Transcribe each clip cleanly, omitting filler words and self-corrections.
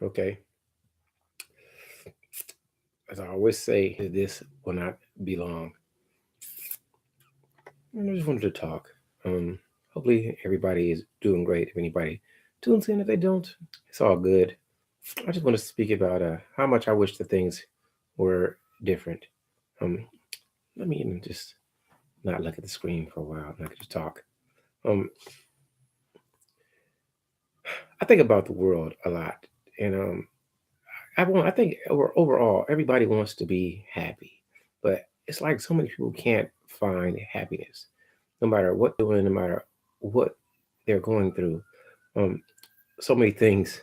Okay, as I always say, this will not be long. I just wanted to talk. Um, Hopefully everybody is doing great. If anybody tunes in, if they don't, it's all good. I just want to speak about how much I wish the things were different. Um, Let me even just not look at the screen for a while, and I could just talk. Um, I think about the world a lot, and I think overall everybody wants to be happy, but it's like so many people can't find happiness, no matter what they're doing, no matter what they're going through. Um, so many things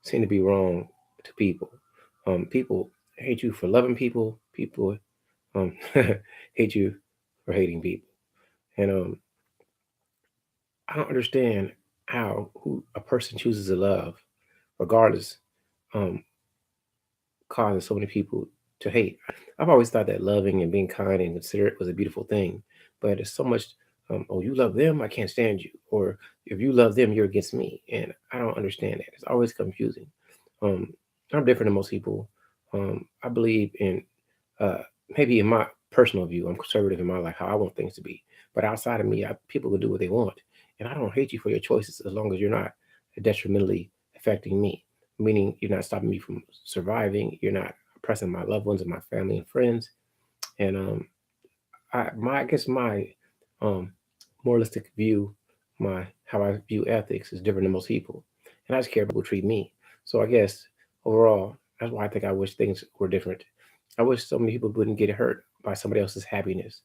seem to be wrong to people. People hate you for loving people. People um, hate you for hating people, and I don't understand how who a person chooses to love, regardless, um, causes so many people to hate. I've always thought that loving and being kind and considerate was a beautiful thing, but it's so much. Oh, you love them, I can't stand you, or if you love them, you're against me, and I don't understand that. It's always confusing. Um, I'm different than most people. I believe in uh, maybe in my personal view, I'm conservative in my life, how I want things to be. But outside of me, people can do what they want, and I don't hate you for your choices as long as you're not detrimentally affecting me. Meaning, you're not stopping me from surviving. You're not oppressing my loved ones and my family and friends. And I guess my um, moralistic view, my how I view ethics is different than most people, and I just care how people treat me. So I guess overall, that's why I think I wish things were different. I wish so many people wouldn't get hurt by somebody else's happiness.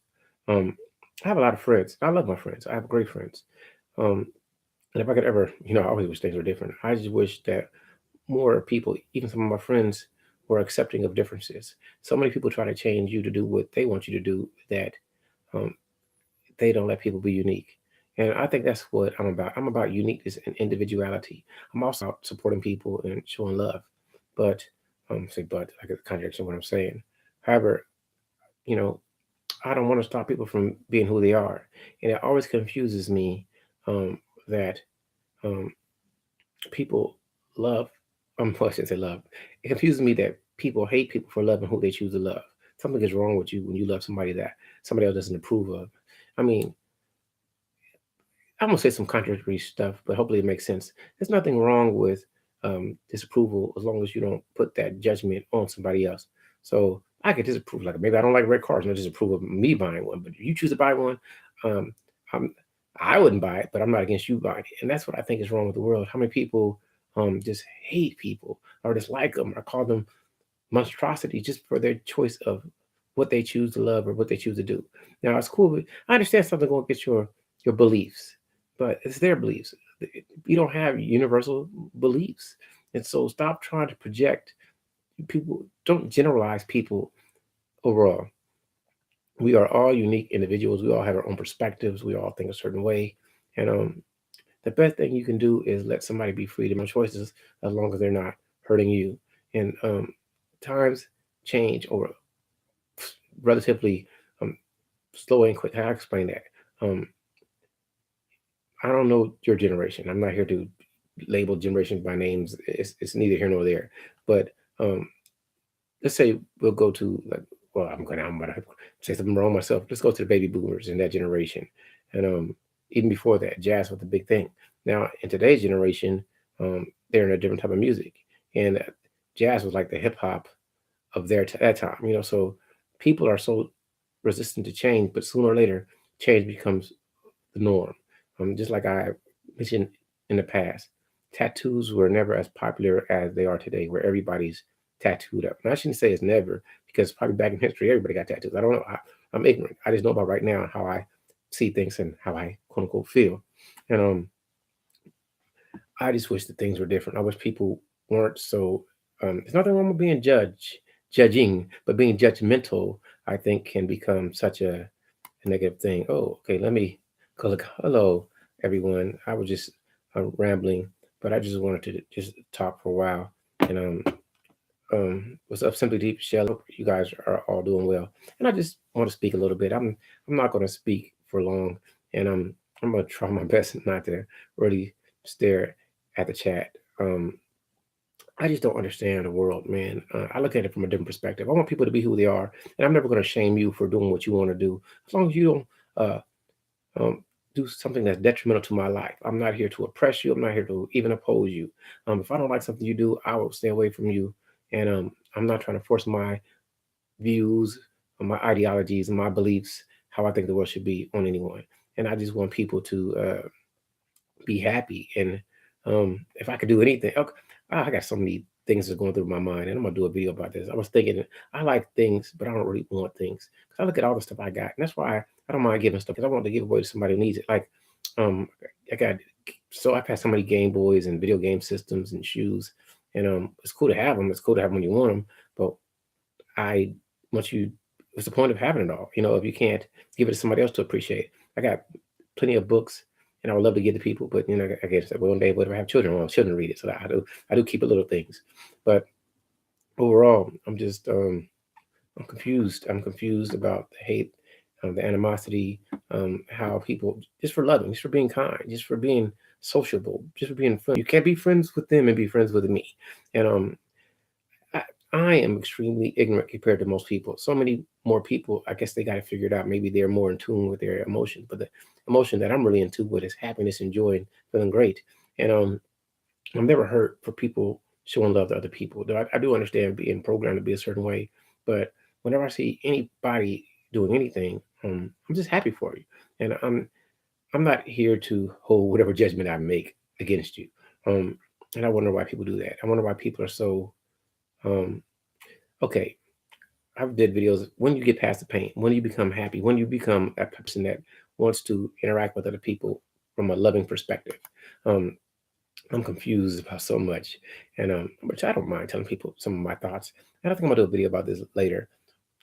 Um, I have a lot of friends. I love my friends. I have great friends. Um, and if I could ever, I always wish things were different. I just wish that more people, even some of my friends, were accepting of differences. So many people try to change you to do what they want you to do that um, they don't let people be unique. And I think that's what I'm about. I'm about uniqueness and individuality. I'm also about supporting people and showing love. But I get the contradiction of what I'm saying. However, you know, I don't want to stop people from being who they are. And it always confuses me that um, people love. Well, I shouldn't say love. It confuses me that people hate people for loving who they choose to love. Something is wrong with you when you love somebody that somebody else doesn't approve of. I mean, I'm gonna say some contradictory stuff, but hopefully it makes sense. There's nothing wrong with disapproval as long as you don't put that judgment on somebody else. So I could disapprove, like maybe I don't like red cars, and I disapprove of me buying one. But if you choose to buy one, um, I'm, I wouldn't buy it, but I'm not against you buying it. And that's what I think is wrong with the world. How many people just hate people or dislike them or call them monstrosity just for their choice of what they choose to love or what they choose to do. Now it's cool. I understand something going against your beliefs, but it's their beliefs. You don't have universal beliefs, and so stop trying to project people. Don't generalize people overall. We are all unique individuals. We all have our own perspectives. We all think a certain way, and the best thing you can do is let somebody be free to make choices as long as they're not hurting you. And times change over relatively um, slow and quick. How I explain that? Um, I don't know your generation. I'm not here to label generations by names. It's neither here nor there. But um, let's say we'll go to like, well, I'm gonna say something wrong myself. Let's go to the baby boomers in that generation, and even before that, jazz was the big thing. Now in today's generation, they're in a different type of music, and jazz was like the hip hop of that time. So people are so resistant to change, but sooner or later, change becomes the norm. Just like I mentioned in the past, tattoos were never as popular as they are today, where everybody's tattooed up. And I shouldn't say it's never, because probably back in history, everybody got tattoos. I don't know. I'm ignorant. I just know about right now how I see things and how I quote unquote feel. And I just wish that things were different. I wish people weren't so. There's nothing wrong with being judging, but being judgmental, I think, can become such a negative thing. Oh, okay. Let me go look. Hello, everyone. I was just rambling, but I just wanted to just talk for a while. And what's up, Simply Deep Shell? Hope you guys are all doing well. And I just want to speak a little bit. I'm not going to speak for long, and I'm going to try my best not to really stare at the chat. Um, I just don't understand the world, man. I look at it from a different perspective. I want people to be who they are, and I'm never going to shame you for doing what you want to do, as long as you don't um, do something that's detrimental to my life. I'm not here to oppress you. I'm not here to even oppose you. If I don't like something you do, I will stay away from you. And I'm not trying to force my views, my ideologies, and my beliefs, how I think the world should be on anyone. And I just want people to be happy. And if I could do anything, okay, I got so many things that's going through my mind, and I'm gonna do a video about this. I was thinking, I like things, but I don't really want things because I look at all the stuff I got, and that's why I don't mind giving stuff because I want to give away to somebody who needs it. Like, um, I got I've had so many Game Boys and video game systems and shoes, and it's cool to have them. It's cool to have them when you want them, but I want you. What's the point of having it all? If you can't give it to somebody else to appreciate. I got plenty of books, and I would love to give to people, but I guess that one day, whatever I have children, well, children read it, so I do keep it little things. But overall, I'm confused. I'm confused about the hate, the animosity, how people just for loving, just for being kind, just for being sociable, just for being fun. You can't be friends with them and be friends with me, and I, I am extremely ignorant compared to most people. So many more people, I guess they got to figure it out. Maybe they're more in tune with their emotions, but the emotion that I'm really in tune with is happiness and joy and feeling great. And I'm never hurt for people showing love to other people. Though I do understand being programmed to be a certain way, but whenever I see anybody doing anything, I'm just happy for you. And I'm not here to hold whatever judgment I make against you. Um, and I wonder why people do that. I wonder why people are so um, okay. I've did videos when you get past the pain, when you become happy, when you become a person that wants to interact with other people from a loving perspective. Um, I'm confused about so much, and which I don't mind telling people some of my thoughts. And I think I'm gonna do a video about this later.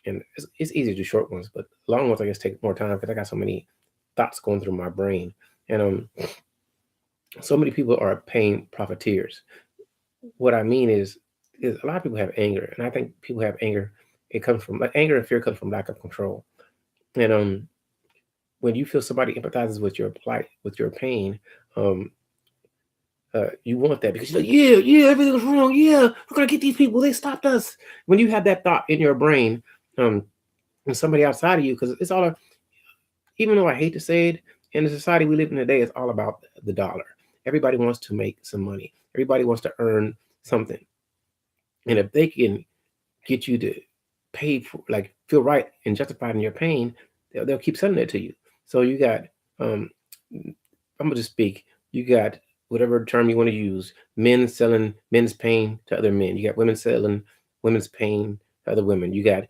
And it's easy to do short ones, but long ones I guess take more time because I got so many thoughts going through my brain. And so many people are pain profiteers. What I mean is a lot of people have anger, and I think people have anger. It comes from like anger and fear comes from lack of control. And when you feel somebody empathizes with your plight, with your pain, um, you want that because you're like, yeah, yeah, everything's wrong. Yeah, we're gonna get these people. They stopped us. When you have that thought in your brain, um, and somebody outside of you, because it's all even though I hate to say it, in the society we live in today, it's all about the dollar. Everybody wants to make some money. Everybody wants to earn something. And if they can get you to pay for, like, feel right and justified in your pain, they'll keep selling it to you. So you got, um, I'm gonna just speak. You got whatever term you want to use. Men selling men's pain to other men. You got women selling women's pain to other women. You got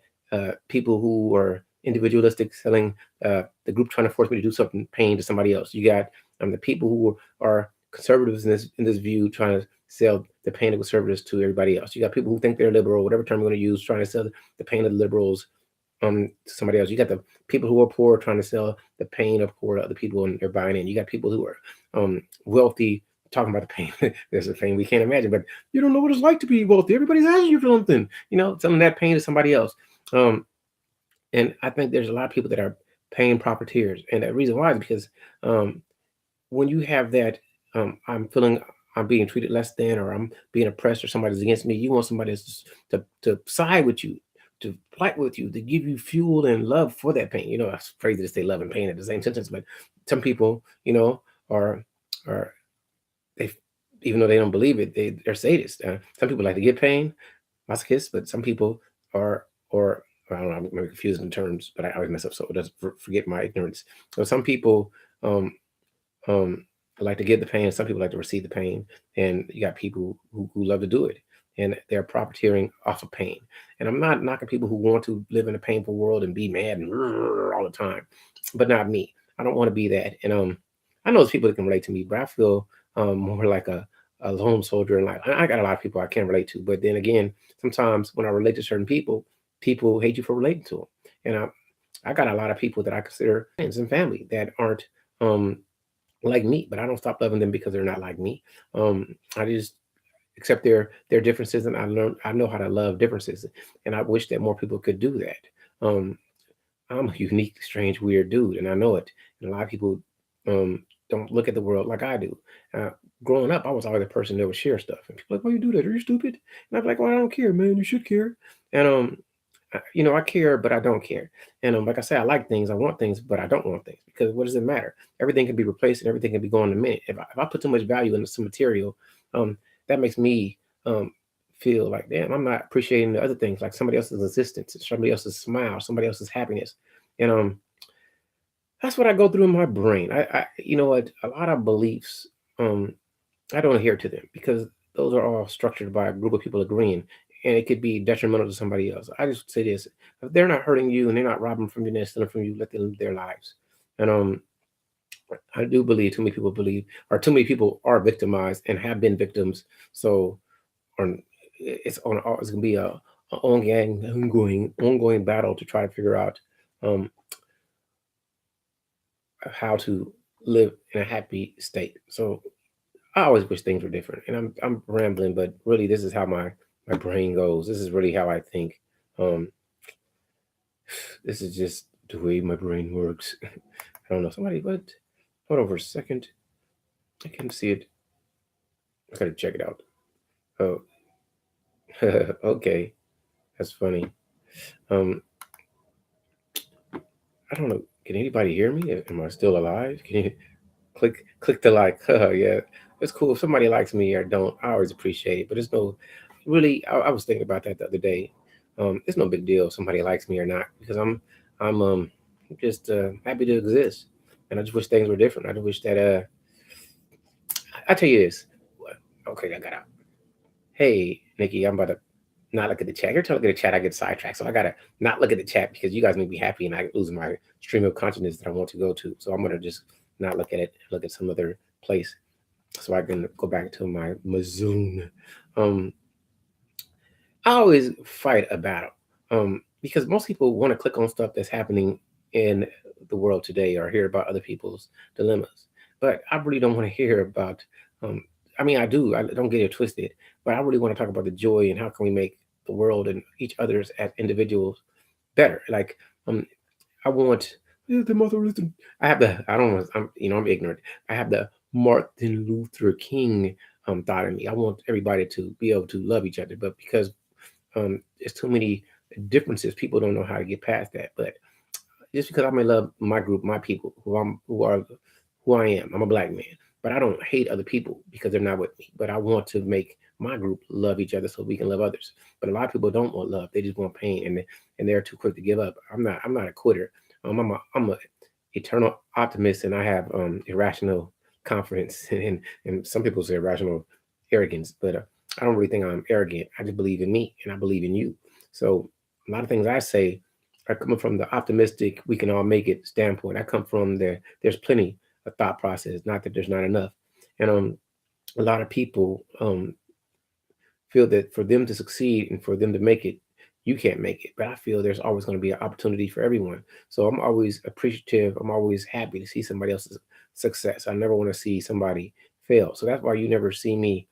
people who are individualistic selling the group trying to force me to do something pain to somebody else. You got the people who are conservatives in this view trying to sell the pain of conservatives to everybody else. You got people who think they're liberal, whatever term you want to use, trying to sell the pain of the liberals to somebody else. You got the people who are poor trying to sell the pain of poor to other people and they're buying in. You got people who are wealthy talking about the pain. There's a pain we can't imagine, but you don't know what it's like to be wealthy. Everybody's asking you for something, selling that pain to somebody else. Um, and I think there's a lot of people that are pain profiteers. And the reason why is because um, when you have that, I'm feeling I'm being treated less than, or I'm being oppressed, or somebody's against me. You want somebody to side with you, to fight with you, to give you fuel and love for that pain. It's crazy to say love and pain at the same sentence, but some people, are are they, even though they don't believe it, they're sadists. Some people like to get pain, masochists, but some people are, or I don't know, I'm maybe confusing the terms, but I always mess up, so it doesn't forget my ignorance. So some people um, um, like to give the pain. Some people like to receive the pain, and you got people who love to do it, and they're profiteering off of pain. And I'm not knocking people who want to live in a painful world and be mad and all the time, but not me. I don't want to be that. And I know there's people that can relate to me, but I feel more like a lone soldier in life. I got a lot of people I can't relate to, but then again, sometimes when I relate to certain people, people hate you for relating to them. And I got a lot of people that I consider friends and family that aren't um, like me, but I don't stop loving them because they're not like me. I just accept their differences, and I know how to love differences, and I wish that more people could do that. I'm a unique, strange, weird dude, and I know it. And a lot of people don't look at the world like I do. Uh, Growing up, I was always the person that would share stuff, and people like, "Why you do that? Are you stupid?" And I'm like, "Well, I don't care, man. You should care." And I care, but I don't care. And like I say, I like things, I want things, but I don't want things because what does it matter? Everything can be replaced and everything can be gone in a minute. If I put too much value into some material, um, that makes me feel like, damn, I'm not appreciating the other things, like somebody else's existence, somebody else's smile, somebody else's happiness. And that's what I go through in my brain. You know what? A lot of beliefs, um, I don't adhere to them because those are all structured by a group of people agreeing, and it could be detrimental to somebody else. I just say this: if they're not hurting you and they're not robbing from you, and stealing from you, let them live their lives. And I do believe too many people believe, or too many people are victimized and have been victims. So, on it's gonna be a ongoing battle to try to figure out um, how to live in a happy state. So I always wish things were different. And I'm rambling, but really this is how my brain goes. This is really how I think. Um this is just the way my brain works. I don't know. Somebody what? Hold on for a second. I can see it. I gotta check it out. Oh okay. That's funny. Um I don't know. Can anybody hear me? Am I still alive? Can you click the like? Yeah. It's cool if somebody likes me or don't. I always appreciate it. But it's no really I was thinking about that the other day. It's no big deal if somebody likes me or not because I'm just happy to exist. And I just wish things were different. I just wish that I tell you this. Okay, I got out. Hey, Nikki, I'm about to not look at the chat. Every time I look at the chat, I get sidetracked. So I gotta not look at the chat because you guys make me happy and I lose my stream of consciousness that I want to go to. So I'm gonna just not look at it, look at some other place so I can go back to my zone. Um, I always fight a battle because most people want to click on stuff that's happening in the world today or hear about other people's dilemmas. But I really don't want to hear about. Um, I mean, I do. I don't get it twisted, but I really want to talk about the joy and how can we make the world and each other's as individuals better. Like, I want the Martin Luther. I have the. I don't want. I'm ignorant. I have the Martin Luther King thought in me. I want everybody to be able to love each other, but because there's too many differences. People don't know how to get past that. But just because I may love my group, my people, who I am, I'm a black man. But I don't hate other people because they're not with me. But I want to make my group love each other so we can love others. But a lot of people don't want love; they just want pain, and they're too quick to give up. I'm not a quitter. I'm a eternal optimist, and I have irrational confidence, and some people say irrational arrogance. But I don't really think I'm arrogant. I just believe in me, and I believe in you. So a lot of things I say are coming from the optimistic, we can all make it standpoint. I come from there's plenty of thought process, not that there's not enough. And a lot of people feel that for them to succeed and for them to make it, you can't make it. But I feel there's always going to be an opportunity for everyone. So I'm always appreciative. I'm always happy to see somebody else's success. I never want to see somebody fail. So that's why you never see me,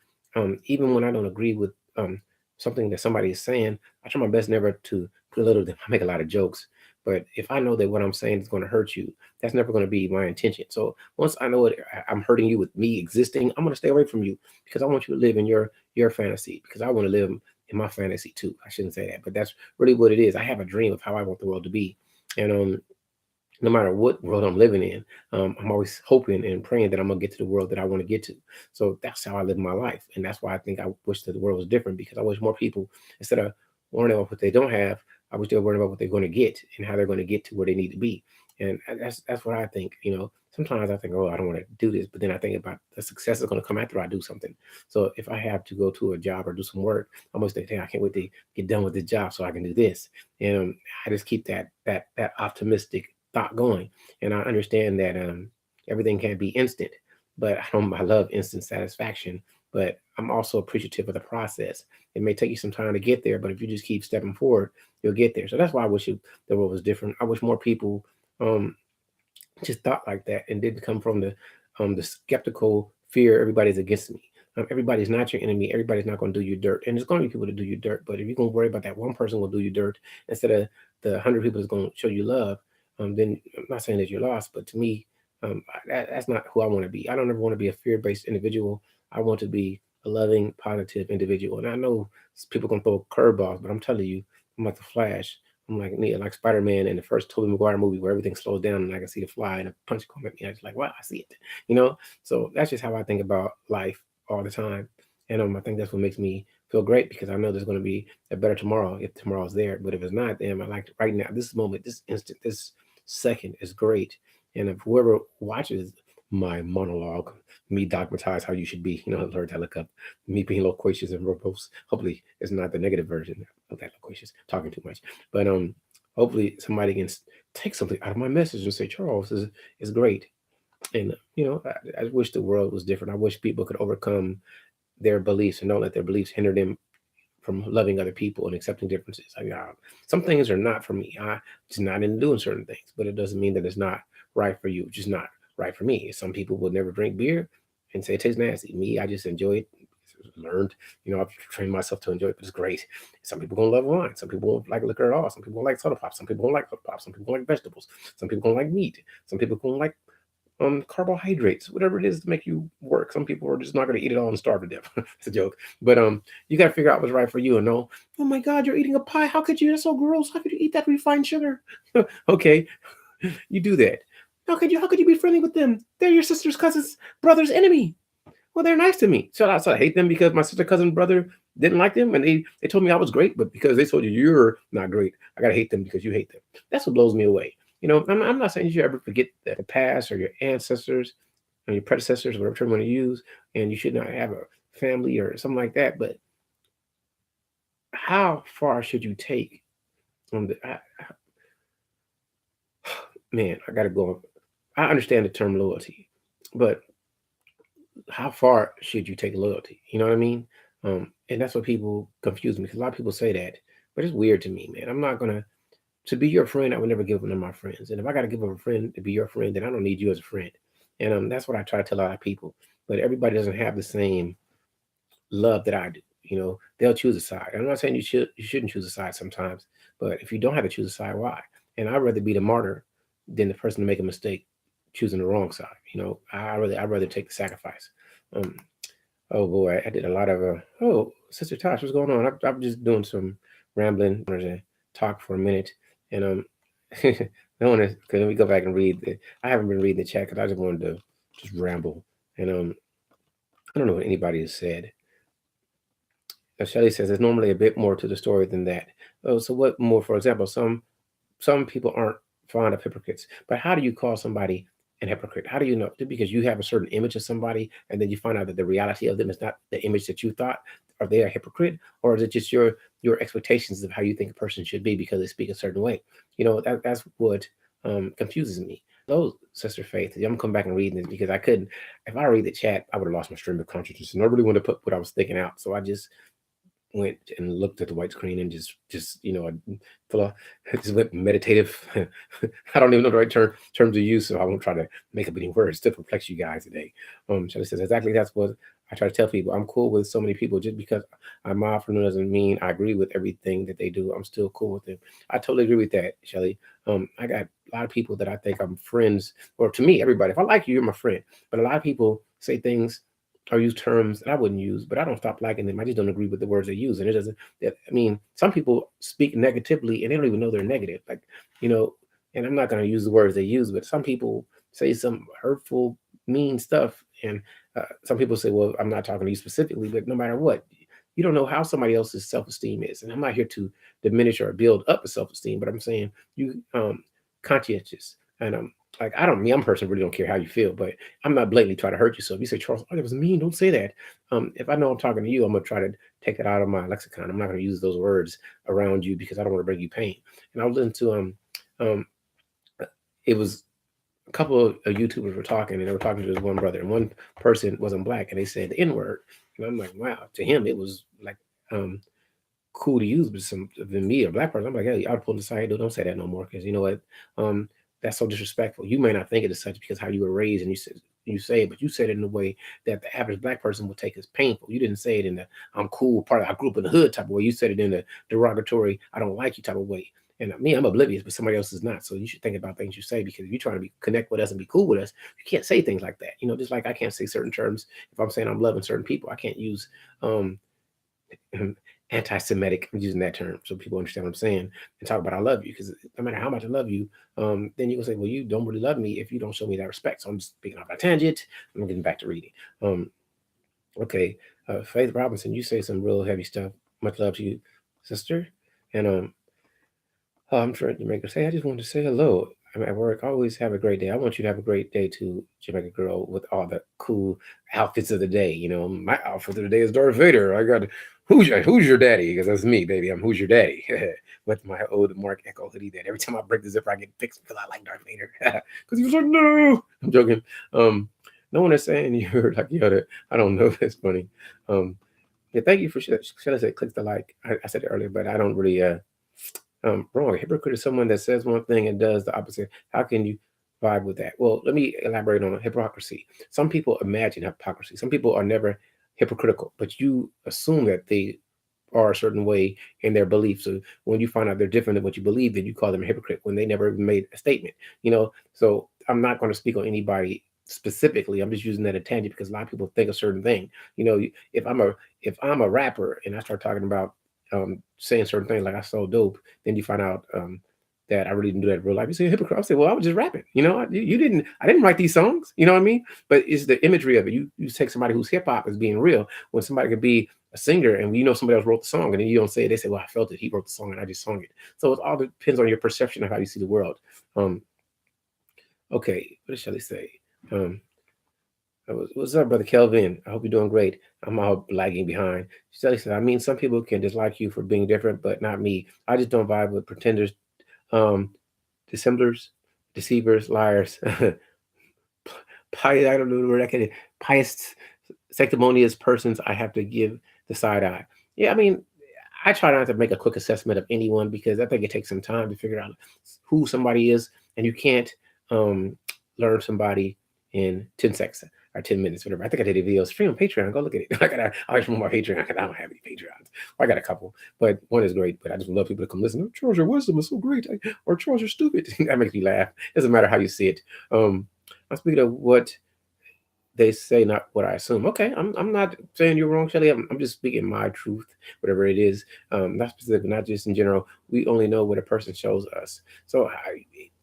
even when I don't agree with something that somebody is saying. I try my best never to belittle them. I make a lot of jokes. But if I know that what I'm saying is going to hurt you, that's never going to be my intention. So once I know I'm hurting you with me existing, I'm going to stay away from you because I want you to live in your fantasy because I want to live in my fantasy too. I shouldn't say that, but that's really what it is. I have a dream of how I want the world to be, and no matter what world I'm living in, I'm always hoping and praying that I'm gonna get to the world that I want to get to. So that's how I live my life, and that's why I think I wish that the world was different because I wish more people, instead of worrying about what they don't have, I wish they were worrying about what they're going to get and how they're going to get to where they need to be. And that's what I think. Sometimes I think, oh, I don't want to do this, but then I think about the success is going to come after I do something. So if I have to go to a job or do some work, I'm always thinking, I can't wait to get done with this job so I can do this. And I just keep that optimistic thought going. And I understand that everything can't be instant, but I love instant satisfaction. But I'm also appreciative of the process. It may take you some time to get there, but if you just keep stepping forward, you'll get there. So that's why I wish the world was different. I wish more people um, just thought like that and didn't come from the skeptical fear everybody's against me. Everybody's not your enemy. Everybody's not going to do you dirt, and there's going to be people to do you dirt. But if you're going to worry about that one person will do you dirt instead of the 100 people that's going to show you love, then I'm not saying that you're lost. But to me, That's not who I want to be. I don't ever want to be a fear-based individual. I want to be a loving, positive individual. And I know people gonna throw curveballs, but I'm telling you, I'm like the Flash. I'm like me, like Spider-Man in the first Tobey Maguire movie where everything slows down and I can see the fly and a punch come at me. I was like, wow, I see it. You know? So that's just how I think about life all the time. And I think that's what makes me feel great because I know there's going to be a better tomorrow if tomorrow's there. But if it's not, then I like right now, this moment, this instant, this second is great. And if whoever watches my monologue, me dogmatize how you should be, learn to look up, me being loquacious and verbose. Hopefully, it's not the negative version of that loquacious, talking too much. But hopefully somebody can take something out of my message and say, Charles is great. And I wish the world was different. I wish people could overcome their beliefs and don't let their beliefs hinder them from loving other people and accepting differences. Some things are not for me. I just not into doing certain things, but it doesn't mean that it's not right for you. It's just not right for me. Some people would never drink beer and say it tastes nasty. Me, I just enjoy it. Learned, I've trained myself to enjoy it, but it's great. Some people gonna love wine. Some people won't like liquor at all. Some people don't like soda pop. Some people don't like soda pop. Some people don't like vegetables. Some people don't like meat. Some people don't like carbohydrates, whatever it is to make you work. Some people are just not going to eat it all and starve to death. It's a joke, but you got to figure out what's right for you and know. Oh my God, you're eating a pie. How could you? That's so gross. How could you eat that refined sugar? Okay, you do that. How could you be friendly with them? They're your sister's cousin's brother's enemy. Well, they're nice to me. So I hate them because my sister, cousin, brother didn't like them, and they told me I was great, but because they told you you're not great, I gotta hate them because you hate them. That's what blows me away. I'm not saying you should ever forget the past or your ancestors or your predecessors, whatever term you want to use, and you should not have a family or something like that. But how far should you take on man, I gotta go. I understand the term loyalty, but how far should you take loyalty? You know what I mean? And that's what people confuse me because a lot of people say that, but it's weird to me, man. I'm not gonna to be your friend. I would never give one of my friends, and if I got to give up a friend to be your friend, then I don't need you as a friend. And that's what I try to tell a lot of people. But everybody doesn't have the same love that I do. They'll choose a side. I'm not saying you shouldn't choose a side sometimes, but if you don't have to choose a side, why? And I'd rather be the martyr than the person to make a mistake choosing the wrong side. I'd rather take the sacrifice. Um, oh boy, I did a lot of Sister Tosh, what's going on? I'm just doing some rambling. I wanted to talk for a minute, and I want to. Let me go back and read. I haven't been reading the chat because I just wanted to just ramble, and I don't know what anybody has said. Shelley says there's normally a bit more to the story than that. Oh, so what more? For example, some people aren't fond of hypocrites, but how do you call somebody an hypocrite? How do you know? Because you have a certain image of somebody, and then you find out that the reality of them is not the image that you thought. Are they a hypocrite, or is it just your expectations of how you think a person should be because they speak a certain way? That's what confuses me. Those Sister Faith, I'm gonna come back and read this because I couldn't. If I read the chat, I would have lost my stream of consciousness, and I really wanted to put what I was thinking out. So I just went and looked at the white screen and just I just went meditative. I don't even know the right terms to use, so I won't try to make up any words to perplex you guys today. Shelley says exactly that's what I try to tell people. I'm cool with so many people just because I'm off doesn't mean I agree with everything that they do. I'm still cool with them. I totally agree with that, Shelley. I got a lot of people that I think I'm friends, or to me, everybody. If I like you, you're my friend. But a lot of people say things or use terms that I wouldn't use, but I don't stop liking them. I just don't agree with the words they use. And it doesn't, I mean, some people speak negatively and they don't even know they're negative. Like, and I'm not going to use the words they use, but some people say some hurtful, mean stuff. And some people say, well, I'm not talking to you specifically, but no matter what, you don't know how somebody else's self-esteem is. And I'm not here to diminish or build up a self-esteem, but I'm saying you conscientious. And like, I'm a person really don't care how you feel, but I'm not blatantly trying to hurt you. So if you say, Charles, oh, that was mean, don't say that. If I know I'm talking to you, I'm going to try to take it out of my lexicon. I'm not going to use those words around you because I don't want to bring you pain. And I was listening to, it was a couple of YouTubers were talking and they were talking to this one brother and one person wasn't black and they said the N word. And I'm like, wow, to him, it was like, cool to use, but some than me, a black person, I'm like, hey, I'll pull the side, don't say that no more, because you know what, that's so disrespectful. You may not think it is such because how you were raised, and you say it, but you said it in a way that the average black person would take as painful. You didn't say it in the I'm cool part of I grew up in the hood type of way. You said it in the derogatory I don't like you type of way. And me, I'm oblivious, but somebody else is not. So you should think about things you say, because if you're trying to be connect with us and be cool with us, you can't say things like that. Just like I can't say certain terms if I'm saying I'm loving certain people. I can't use um anti-Semitic. I'm using that term so people understand what I'm saying, and talk about I love you, because no matter how much I love you, then you can say, well, you don't really love me if you don't show me that respect. So I'm just speaking off a tangent. I'm getting back to reading. Um, okay, Faith Robinson, you say some real heavy stuff. Much love to you, sister. And I'm trying to Jamaica. Say, I just wanted to say hello. I'm at work. Always have a great day. I want you to have a great day too, Jamaica girl, with all the cool outfits of the day. My outfit of the day is Darth Vader. I got who's your daddy? Because that's me, baby. I'm who's your daddy. With my old Mark Echo hoodie that every time I break the zipper, I get fixed because I like Darth Vader. Because he was like, no. I'm joking. No one is saying you're like Yoda. I don't know. That's funny. Yeah, thank you for should I say click the like. I said it earlier, but I don't really wrong. A hypocrite is someone that says one thing and does the opposite. How can you vibe with that? Well, let me elaborate on hypocrisy. Some people imagine hypocrisy. Some people are never hypocritical, but you assume that they are a certain way in their beliefs. So when you find out they're different than what you believe, then you call them a hypocrite when they never even made a statement. So I'm not going to speak on anybody specifically. I'm just using that as a tangent because a lot of people think a certain thing. If I'm a rapper and I start talking about saying certain things like I sold dope, then you find out that I really didn't do that in real life. You say hypocrite. I say, well, I was just rapping. I didn't write these songs. You know what I mean? But it's the imagery of it. You take somebody who's hip hop as being real when somebody could be a singer and somebody else wrote the song and then you don't say it. They say, well, I felt it. He wrote the song and I just sung it. So it all depends on your perception of how you see the world. Okay, what shall I say? What's up, brother Kelvin? I hope you're doing great. I'm all lagging behind. Shelly said, I mean, some people can dislike you for being different, but not me. I just don't vibe with pretenders, um, dissemblers, deceivers, liars, pious, I don't know the word I can, pious, sanctimonious persons. I have to give the side eye. Yeah, I mean, I try not to make a quick assessment of anyone because I think it takes some time to figure out who somebody is, and you can't learn somebody in 10 seconds or 10 minutes, whatever. I think I did a video stream on Patreon. Go look at it. I always promote my Patreon because I don't have any Patreons. Well, I got a couple, but one is great. But I just love people to come listen. Oh, Charles, your wisdom is so great. Or Charles, you're stupid. That makes me laugh. It doesn't matter how you see it. I'm speaking of what they say, not what I assume. Okay, I'm not saying you're wrong, Shelly. I'm just speaking my truth, whatever it is. Not specific, not just in general. We only know what a person shows us. So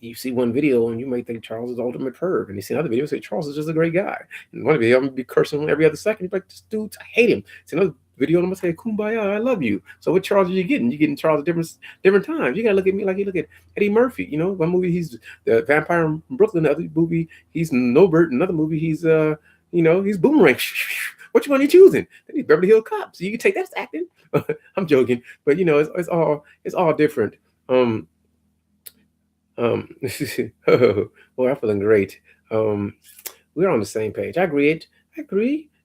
you see one video and you may think Charles is the ultimate perv, and you see another video and say Charles is just a great guy. And one video I'm gonna be cursing every other second. You're like, this dude, I hate him. See another video and I'm gonna say Kumbaya, I love you. So what Charles are you getting? You're getting Charles at different times. You gotta look at me like you look at Eddie Murphy. One movie he's the vampire in Brooklyn, the other movie he's Nobert, another movie he's he's Boomerang. Which one are you choosing? Then he's Beverly Hills Cop. So you can take that's acting. I'm joking, but it's all different. Oh, well, I'm feeling great. We're on the same page. I agree.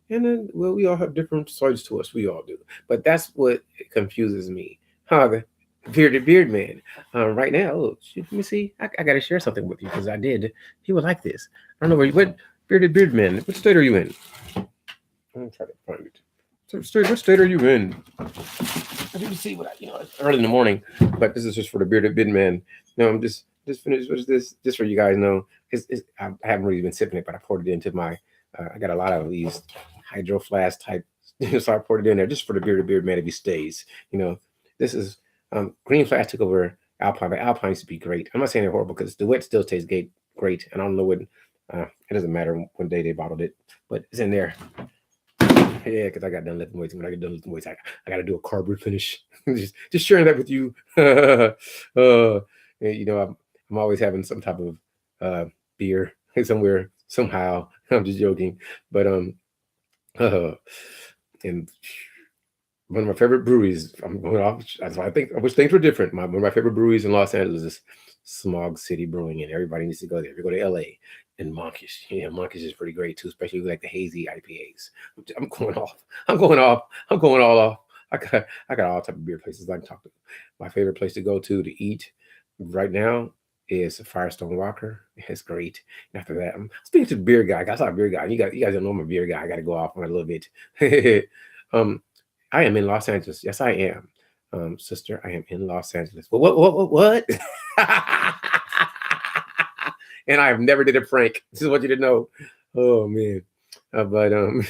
And then, well, we all have different sides to us. We all do. But that's what confuses me. The bearded beard man. Right now, let me see. I got to share something with you because I did. He would like this. I don't know what bearded beard man. What state are you in? I'm gonna try to find it. What state are you in? I didn't see it's early in the morning, but this is just for the bearded beard man. No, I'm just finished. What is this? Just for you guys know, I haven't really been sipping it, but I poured it into my. I got a lot of these hydro flask type, so I poured it in there just for the beard man if he stays. This is Green Flash took over Alpine, but Alpine used to be great. I'm not saying they're horrible because the wet still tastes great, and I don't know what. It doesn't matter what day they bottled it, but it's in there. Yeah, because I got done lifting weights. When I get done lifting weights, I got to do a carb refinish. just sharing that with you. I'm always having some type of beer somewhere somehow. I'm just joking, but and one of my favorite breweries. I'm going off. That's why I wish things were different. One of my favorite breweries in Los Angeles is Smog City Brewing, and everybody needs to go there. If you go to LA, and Monkish, yeah, Monkish is pretty great too, especially like the hazy IPAs. I'm going off. I'm going all off. I got all type of beer places I can talk to. My favorite place to go to eat right now is Firestone Walker. It's great. And after that, I'm speaking to the beer guy. I saw a beer guy. You guys don't know I'm a beer guy. I got to go off on a little bit. I am in Los Angeles. Yes, I am. sister, I am in Los Angeles. What? And I have never did a prank. Just want you to know. Oh man. But well,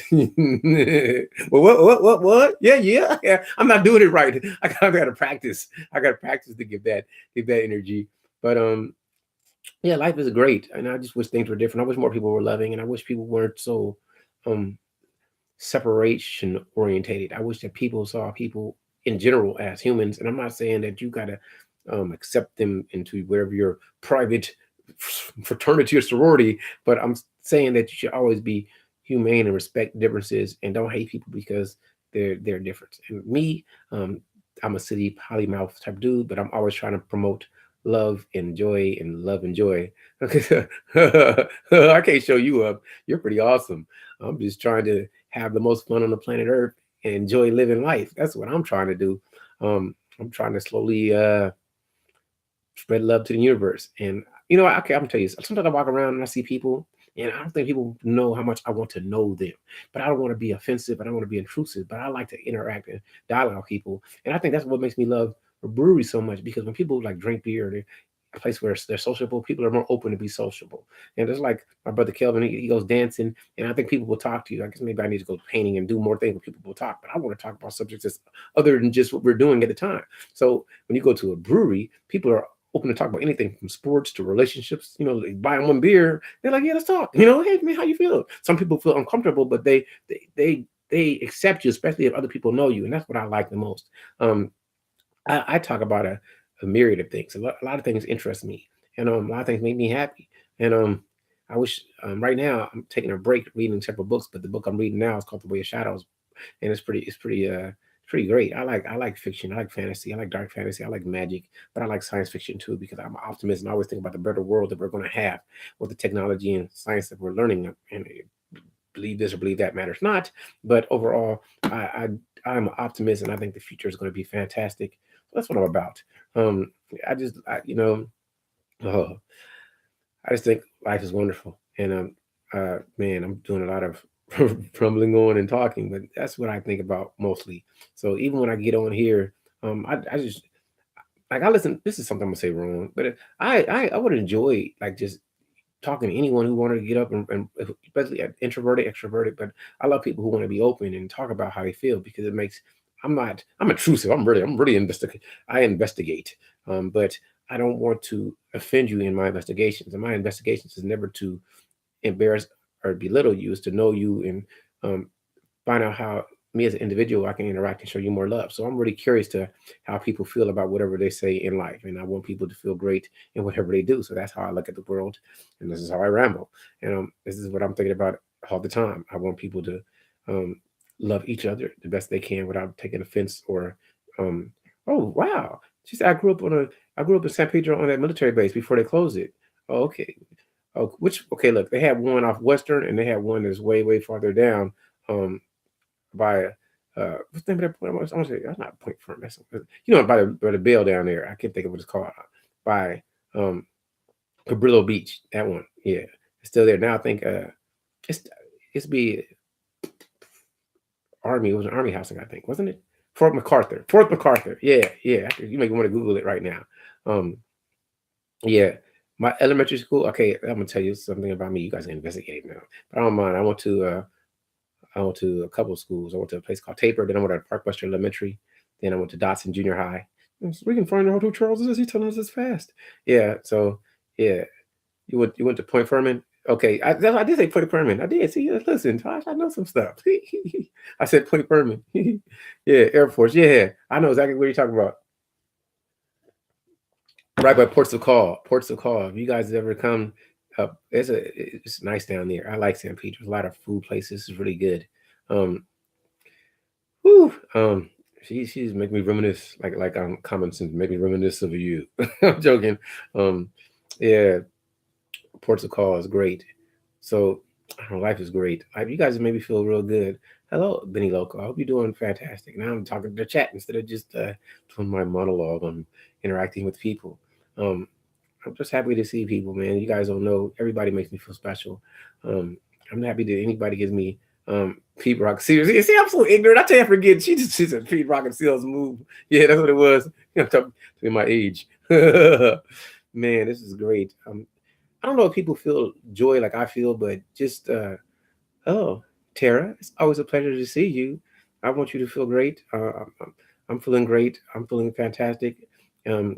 what? Yeah. I'm not doing it right. I gotta practice. I gotta practice to give that energy. But yeah, life is great, and I just wish things were different. I wish more people were loving, and I wish people weren't so um separation orientated. I wish that people saw people in general as humans, and I'm not saying that you gotta accept them into wherever your private fraternity or sorority, but I'm saying that you should always be humane and respect differences and don't hate people because they're different. And me, I'm a city polymouth type dude, but I'm always trying to promote love and joy and love and joy. I can't show you up. You're pretty awesome. I'm just trying to have the most fun on the planet Earth and enjoy living life. That's what I'm trying to do. I'm trying to slowly spread love to the universe. And okay, I'm gonna tell you, sometimes I walk around and I see people, and I don't think people know how much I want to know them. But I don't want to be offensive. I don't want to be intrusive. But I like to interact and dialogue with people, and I think that's what makes me love a brewery so much because when people like drink beer, they're a place where they're sociable. People are more open to be sociable, and it's like my brother Kelvin. He goes dancing, and I think people will talk to you. I guess maybe I need to go painting and do more things where people will talk. But I want to talk about subjects that's other than just what we're doing at the time. So when you go to a brewery, people are open to talk about anything from sports to relationships. Like buy them one beer, they're like, yeah, let's talk. Hey man, how you feel? Some people feel uncomfortable, but they accept you, especially if other people know you, and that's what I like the most. Um, I talk about a myriad of things. A lot of things interest me, and a lot of things make me happy. And I wish right now I'm taking a break reading several books, but the book I'm reading now is called The Way of Shadows, and it's pretty great. I like fiction. I like fantasy. I like dark fantasy. I like magic, but I like science fiction too because I'm an optimist and I always think about the better world that we're going to have with the technology and science that we're learning. And believe this or believe that matters not. But overall, I'm an optimist and I think the future is going to be fantastic. So that's what I'm about. Um, I just oh, I just think life is wonderful, and man, I'm doing a lot of rumbling on and talking, but that's what I think about mostly. So even when I get on here, I just like I listen. This is something I'm gonna say wrong, but I would enjoy like just talking to anyone who wanted to get up and especially introverted, extroverted. But I love people who want to be open and talk about how they feel because it makes. I'm intrusive. I'm really investigate. I investigate, but I don't want to offend you in my investigations. And my investigations is never to embarrass or belittle you. Is to know you and um, find out how me as an individual I can interact and show you more love. So I'm really curious to how people feel about whatever they say in life, and I want people to feel great in whatever they do. So that's how I look at the world, and this is how I ramble. And this is what I'm thinking about all the time. I want people to um, love each other the best they can without taking offense or um, oh wow. She said I grew up in San Pedro on that military base before they closed it. Oh, okay. Oh, okay, look, they have one off Western and they have one that's way, way farther down. By what's the name of that point? I want to say that's not Point Firm. That's by the Bell down there. I can't think of what it's called. By um Cabrillo Beach. That one. Yeah, it's still there now. I think it's it's be Army. It was an Army housing. I think wasn't it? Fort MacArthur. Fort MacArthur. Yeah. You may want to Google it right now. Um, yeah. My elementary school. Okay, I'm gonna tell you something about me. You guys can investigate now. But I don't mind. I went to a couple of schools. I went to a place called Taper. Then I went to Park Western Elementary. Then I went to Dotson Junior High. We can find out who Charles is. He's telling us this fast. Yeah. So yeah, you went to Point Furman. Okay, I did say Point Furman. I did. See, listen, Josh, I know some stuff. I said Point Furman. Yeah, Air Force. Yeah, I know exactly what you're talking about. Right by Ports of Call. Ports of Call. If you guys ever come up, it's nice down there. I like San Pedro. There's a lot of food places. It's really good. Um, Whew, she's making me reminisce like I'm common sense, make me reminisce of you. I'm joking. Um, yeah, Ports of Call is great. So life is great. You guys made me feel real good. Hello, Benny Loco. I hope you're doing fantastic. Now I'm talking to the chat instead of just doing my monologue on interacting with people. Um, I'm just happy to see people, man. You guys don't know. Everybody makes me feel special. Um, I'm happy that anybody gives me Pete Rock Seals. You see, I'm so ignorant. I tell you, I forget. She said Pete Rock and Seals move. Yeah, that's what it was. I'm talking to my age. Man, this is great. I don't know if people feel joy like I feel, but just oh, Tara, it's always a pleasure to see you. I want you to feel great. I'm feeling great. I'm feeling fantastic. Um,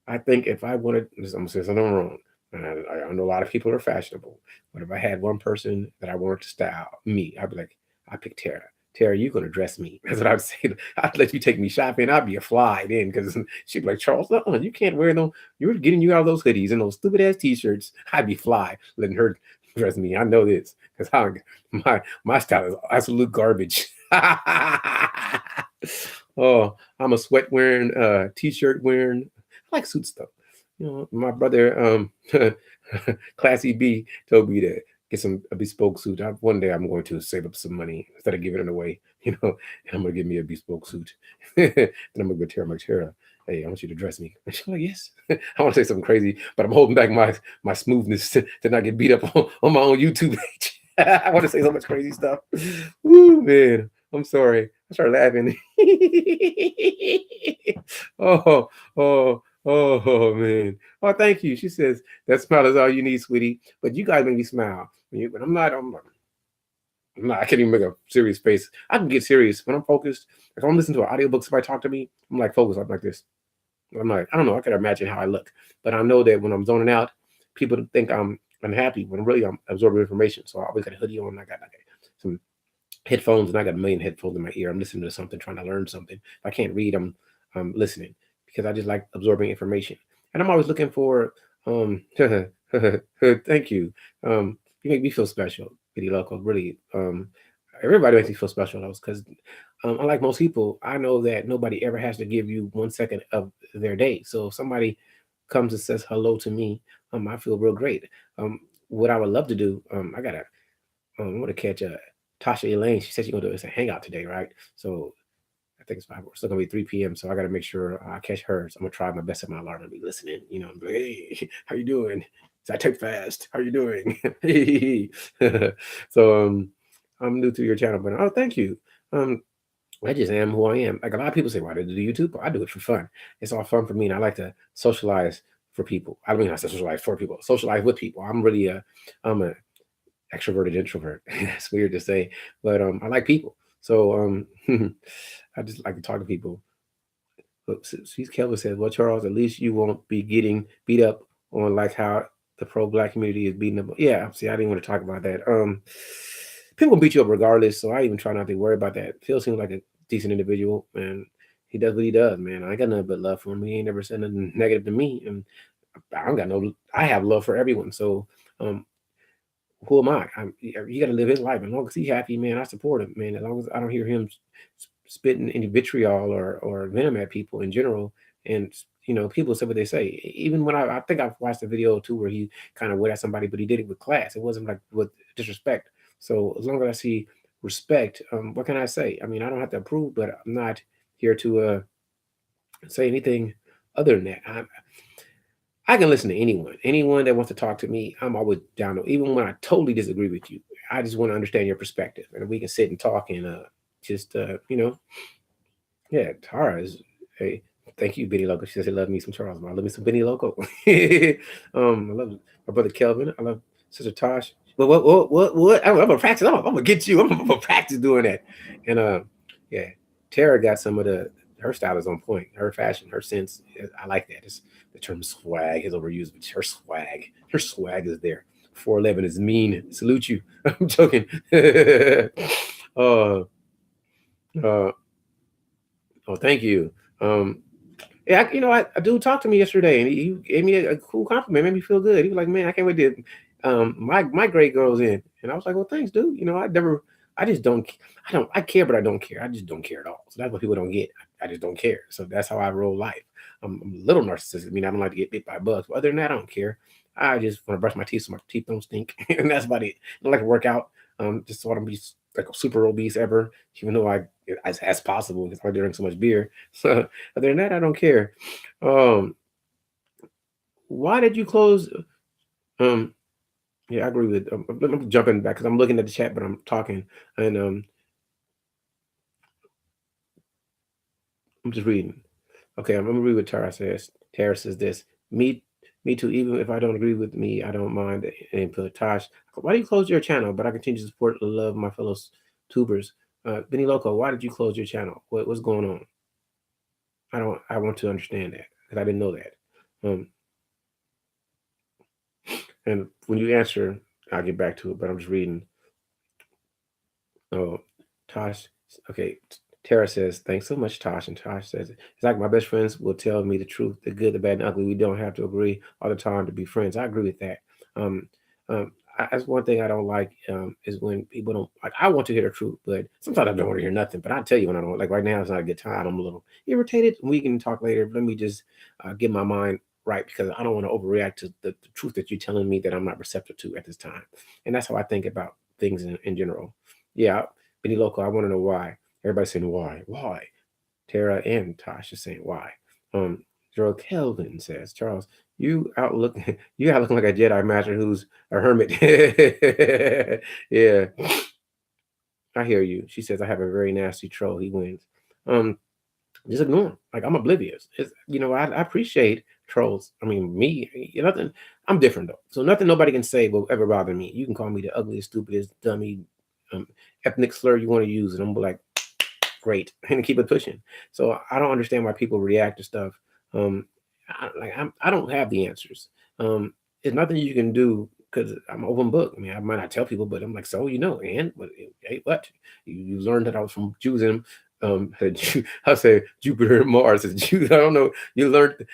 I think if I wanted, I'm gonna say something wrong. And I know a lot of people are fashionable, but if I had one person that I wanted to style me, I'd be like, I pick Tara. Tara, you're gonna dress me. That's what I'd say. I'd let you take me shopping. I'd be a fly then, because she'd be like, Charles, you can't wear them. You're getting you out of those hoodies and those stupid ass t-shirts. I'd be fly, letting her dress me. I know this because my style is absolute garbage. Oh, I'm a sweat wearing, t-shirt wearing. I like suit stuff. You know, my brother, Classy B, told me to get a bespoke suit. One day I'm going to save up some money instead of giving it away, and I'm gonna get me a bespoke suit. Then I'm gonna go tell my Tara, hey, I want you to dress me. And she's like, yes. I want to say something crazy, but I'm holding back my smoothness to not get beat up on my own YouTube page. I want to say so much crazy stuff. Woo, man. I'm sorry. I started laughing. Oh, oh, oh, man. Oh, thank you. She says, that smile is all you need, sweetie. But you guys make me smile. But I'm not, I can't even make a serious face. I can get serious when I'm focused. If I'm listening to an audiobook, somebody talk to me, I'm like focused. I'm like this. I'm like, I don't know. I can imagine how I look. But I know that when I'm zoning out, people think I'm unhappy when really I'm absorbing information. So I always got a hoodie on. I got like some headphones, and I got a million headphones in my ear. I'm listening to something, trying to learn something. If I can't read, I'm listening because I just like absorbing information. And I'm always looking for thank you. You make me feel special, Bitty Loco. Really, everybody makes me feel special though, because unlike most people, I know that nobody ever has to give you 1 second of their day. So if somebody comes and says hello to me, I feel real great. Um, what I would love to do, I want to catch Tasha Elaine. She said she's gonna do it's a hangout today, right? So I think it's 5 hours. It's still gonna be 3 p.m. So I gotta make sure I catch her. So I'm gonna try my best at my alarm and be listening. And be like, hey, how you doing? So I type fast. How you doing? Hey. So I'm new to your channel, but oh, thank you. Um, I just am who I am. Like a lot of people say, why do you do YouTube? I do it for fun. It's all fun for me, and I like to socialize for people. I don't mean I say socialize for people, socialize with people. I'm a extroverted introvert. It's weird to say, but I like people. So I just like to talk to people. But she's Kelvin says, well, Charles, at least you won't be getting beat up on like how the pro black community is beating up. Yeah, see, I didn't want to talk about that. People can beat you up regardless, so I even try not to worry about that. Phil seems like a decent individual, and he does what he does, man. I got nothing but love for him. He ain't never said nothing negative to me, and I don't got no. I have love for everyone, so um, who am I? You got to live his life. As long as he's happy, man, I support him, man. As long as I don't hear him spitting any vitriol or venom at people in general, and people say what they say. Even when I think I've watched a video too where he kind of went at somebody, but he did it with class. It wasn't like with disrespect. So as long as I see respect, what can I say? I mean, I don't have to approve, but I'm not here to say anything other than that. I can listen to anyone. Anyone that wants to talk to me, I'm always down to. Even when I totally disagree with you, I just want to understand your perspective, and we can sit and talk and just yeah. Tara is hey, thank you, Benny Loco. She says, "I love me some Charles. I love me some Benny Loco." I love my brother Kelvin. I love Sister Tosh. But what? I'm gonna practice. I'm gonna get you. I'm gonna practice doing that. And yeah, Tara got some of her style is on point. Her fashion, her sense. I like that. The term swag is overused, but her swag is there. 411 is mean. Salute you. I'm joking. uh, uh, oh, thank you. Um, yeah, I do talk to me yesterday, and he gave me a cool compliment, made me feel good. He was like, "Man, I can't wait to my grade girl's in," and I was like, "Well, thanks, dude." I just don't, I care, but I don't care. I just don't care at all. So that's what people don't get. I just don't care. So that's how I roll life. I'm a little narcissistic. I mean, I don't like to get bit by bugs, but other than that, I don't care. I just want to brush my teeth so my teeth don't stink, and that's about it. I don't like to work out, just so I don't be like a super obese ever, even though as possible because I drink so much beer. So other than that, I don't care. Um, why did you close? Um, Yeah, I agree with. I'm jumping back because I'm looking at the chat, but I'm talking, and I'm just reading. Okay, I'm gonna read what Tara says. Tara says this. Me, me too. Even if I don't agree with me, I don't mind the input. Tosh, why do you close your channel? But I continue to support and love my fellow tubers. Benny Loco, why did you close your channel? What's going on? I don't. I want to understand that because I didn't know that. Um, and when you answer, I'll get back to it. But I'm just reading. Oh, Tosh. Okay. Tara says, thanks so much, Tosh. And Tosh says, it's like my best friends will tell me the truth, the good, the bad, and ugly. We don't have to agree all the time to be friends. I agree with that. Um, that's one thing I don't like is when people don't like. I want to hear the truth, but sometimes I don't want to hear nothing. But I tell you when I don't like. Right now, it's not a good time. I'm a little irritated. We can talk later. Let me just get my mind right because I don't want to overreact to the truth that you're telling me that I'm not receptive to at this time. And that's how I think about things in general. Yeah, Benny Loco, I want to know why. Everybody's saying why, why. Tara and Tosh is saying why. Um, Gerald Kelvin says, Charles, you out looking like a Jedi Master who's a hermit. Yeah, I hear you. She says I have a very nasty troll. He wins. Um, just ignore him. Like I'm oblivious. I appreciate trolls. I mean, me, nothing. I'm different though, so nothing nobody can say will ever bother me. You can call me the ugliest, stupidest, dummy, um, ethnic slur you want to use, and I'm like, great, and keep it pushing. So I don't understand why people react to stuff. Um, I don't have the answers. There's nothing you can do because I'm an open book. I mean, I might not tell people, but I'm like, so and what? Hey, what? You learned that I was from Judaism. I say Jupiter and Mars is Jews. I don't know. You learned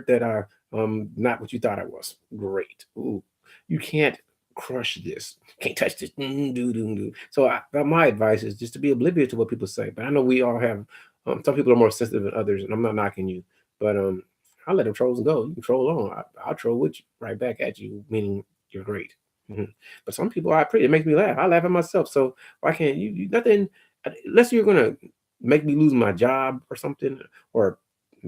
that I not what you thought I was. Great. Ooh, you can't crush this. Can't touch this. So my advice is just to be oblivious to what people say. But I know we all have. Some people are more sensitive than others, and I'm not knocking you, but I'll let them trolls go. You can troll on. I'll troll with you right back at you, meaning you're great. Mhm. But some people I pretty it makes me laugh. I laugh at myself. So why can't you nothing unless you're gonna make me lose my job or something, or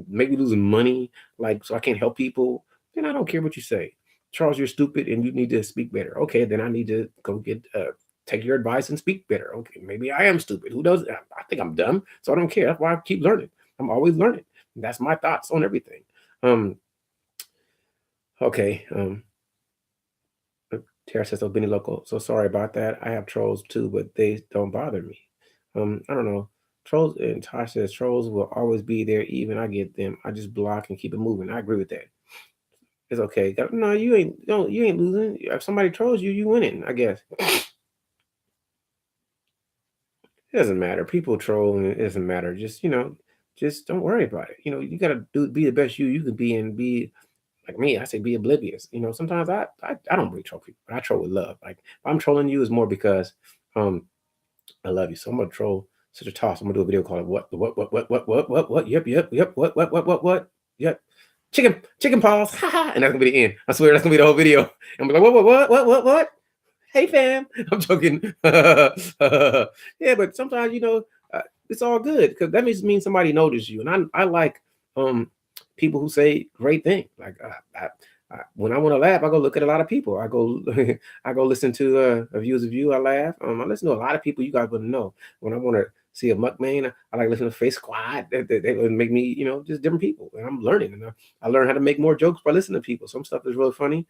make me lose money, like so I can't help people, then I don't care what you say. Charles, you're stupid and you need to speak better. Okay, then I need to go get take your advice and speak better. Okay, maybe I am stupid. Who does? I think I'm dumb, so I don't care. That's why I keep learning. I'm always learning. That's my thoughts on everything. Um, okay. Tara says, "Oh, Benny Loco. So sorry about that. I have trolls too, but they don't bother me. I don't know. Trolls and Tosh says trolls will always be there. Even I get them. I just block and keep it moving. I agree with that. It's okay. No, you ain't losing. If somebody trolls you, you winning. I guess it doesn't matter. People troll and it doesn't matter. Just don't worry about it. You gotta be the best you can be and be like me. I say be oblivious. Sometimes I don't really troll people, but I troll with love. Like if I'm trolling you is more because um I love you. So I'm gonna troll such a toss. I'm gonna do a video called what? Yep. What? Yep. Chicken paws. Ha ha. And that's gonna be the end. I swear that's gonna be the whole video. I'm like, what? Hey fam. I'm joking. Yeah, but sometimes it's all good because that means somebody noticed you. And I like um people who say great things. Like when I want to laugh, I go look at a lot of people. I go I go listen to views of you. I laugh. I listen to a lot of people. You guys wouldn't know. When I want to see a mukbang, I like listening to Face Squad. They would make me, just different people. And I'm learning, and I learn how to make more jokes by listening to people. Some stuff is really funny.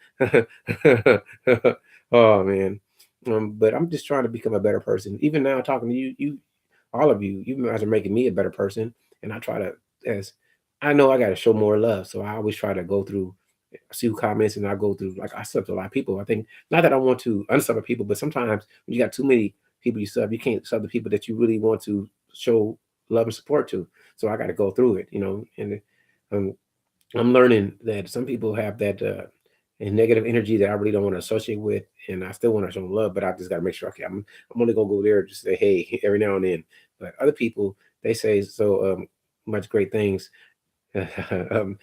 Oh man. But I'm just trying to become a better person. Even now, talking to you, all of you guys are making me a better person. And I try to, as I know, I got to show more love. So I always try to go through a few comments and I go through like I sub to a lot of people. I think not that I want to unsub people, but sometimes when you got too many people you sub, you can't sub the people that you really want to show love and support to. So I got to go through it, and um, I'm learning that some people have that and negative energy that I really don't want to associate with, and I still want to show them love, but I just got to make sure. Okay, I'm only gonna go there just say hey every now and then. But other people they say so much great things. um,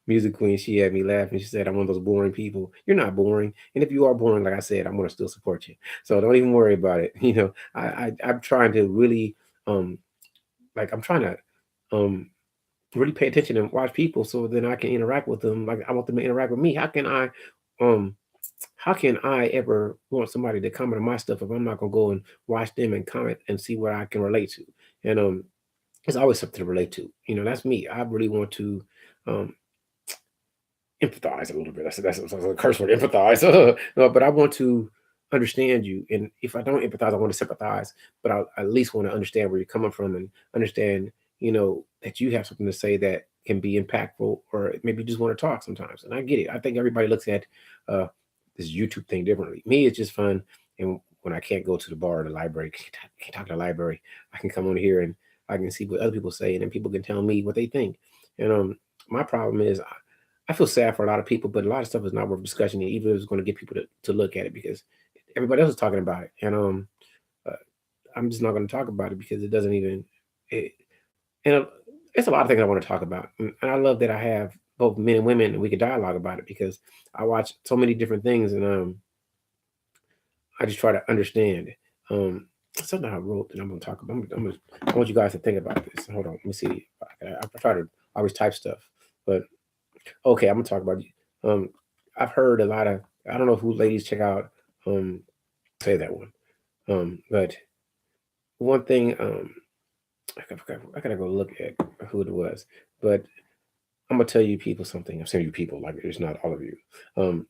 Music Queen, she had me laughing. She said, "I'm one of those boring people." You're not boring, and if you are boring, like I said, I'm gonna still support you. So don't even worry about it. I'm trying to really I'm trying to um really pay attention and watch people so then I can interact with them like I want them to interact with me. How can I um how can I ever want somebody to comment on my stuff if I'm not gonna go and watch them and comment and see what I can relate to? And it's always something to relate to. That's me. I really want to um empathize a little bit. That's a curse word, empathize. No, but I want to understand you. And if I don't empathize, I want to sympathize. But I at least want to understand where you're coming from and understand, that you have something to say that can be impactful, or maybe you just want to talk sometimes. And I get it. I think everybody looks at uh, this YouTube thing differently. Me, it's just fun. And when I can't go to the bar or the library, can't talk to the library, I can come on here and I can see what other people say, and then people can tell me what they think. And my problem is I feel sad for a lot of people, but a lot of stuff is not worth discussing, even if it's going to get people to look at it, because everybody else is talking about it, and uh, I'm just not going to talk about it because it doesn't even. It, and it's a lot of things I want to talk about, and I love that I have both men and women, and we can dialogue about it because I watch so many different things, and I just try to understand. Um, Something I wrote that I'm going to talk about. I want you guys to think about this. Hold on, let me see. I try to always type stuff, but okay, I'm gonna talk about you. I've heard a lot of. I don't know who ladies check out. Um, say that one. But one thing. I gotta go look at who it was. But I'm gonna tell you people something. I'm saying you people like it's not all of you. Um,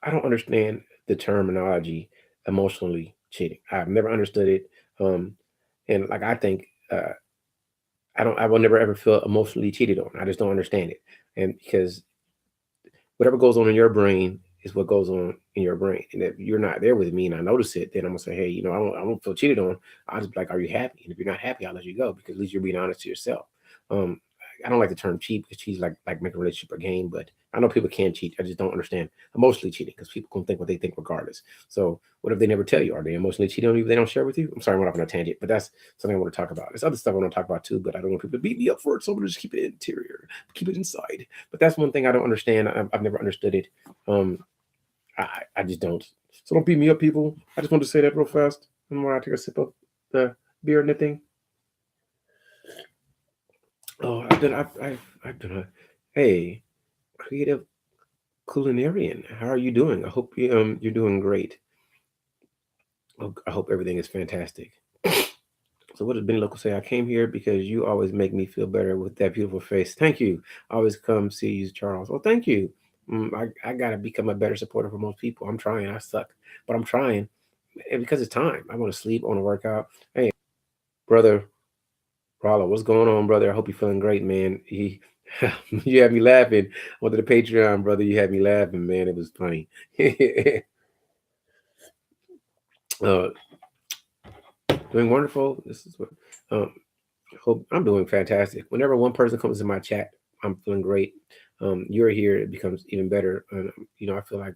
I don't understand the terminology emotionally cheating. I've never understood it. Um, and like I think I don't. I will never ever feel emotionally cheated on. I just don't understand it. And because whatever goes on in your brain is what goes on in your brain. And if you're not there with me and I notice it, then I'm gonna say, hey, I don't feel cheated on. I'll just be like, are you happy? And if you're not happy, I'll let you go because at least you're being honest to yourself. Um, I don't like the term cheat because cheat is like making a relationship a game, but I know people can cheat. I just don't understand emotionally cheating because people can think what they think regardless. So what if they never tell you? Are they emotionally cheating on you if they don't share with you? I'm sorry, I went off on a tangent, but that's something I want to talk about. There's other stuff I want to talk about too, but I don't want people to beat me up for it. So I'm gonna just keep it interior, keep it inside. But that's one thing I don't understand. I've never understood it. Um, I just don't. So don't beat me up, people. I just want to say that real fast. And when I take a sip of the beer and the thing. Oh, I've done a. Hey, creative culinarian, how are you doing? I hope you're doing great. I hope everything is fantastic. So what did Benny Local say? I came here because you always make me feel better with that beautiful face. Thank you. I always come see you, Charles. Well, thank you. I gotta become a better supporter for most people. I'm trying. I suck, but I'm trying. And because it's time. I want to sleep. I want to work out. Hey, brother Rollo, what's going on, brother? I hope you're feeling great, man. You had me laughing. Onto the Patreon, brother. You had me laughing, man. It was funny. uh, doing wonderful. This is what. Um, hope I'm doing fantastic. Whenever one person comes in my chat, I'm feeling great. You're here, it becomes even better. And I feel like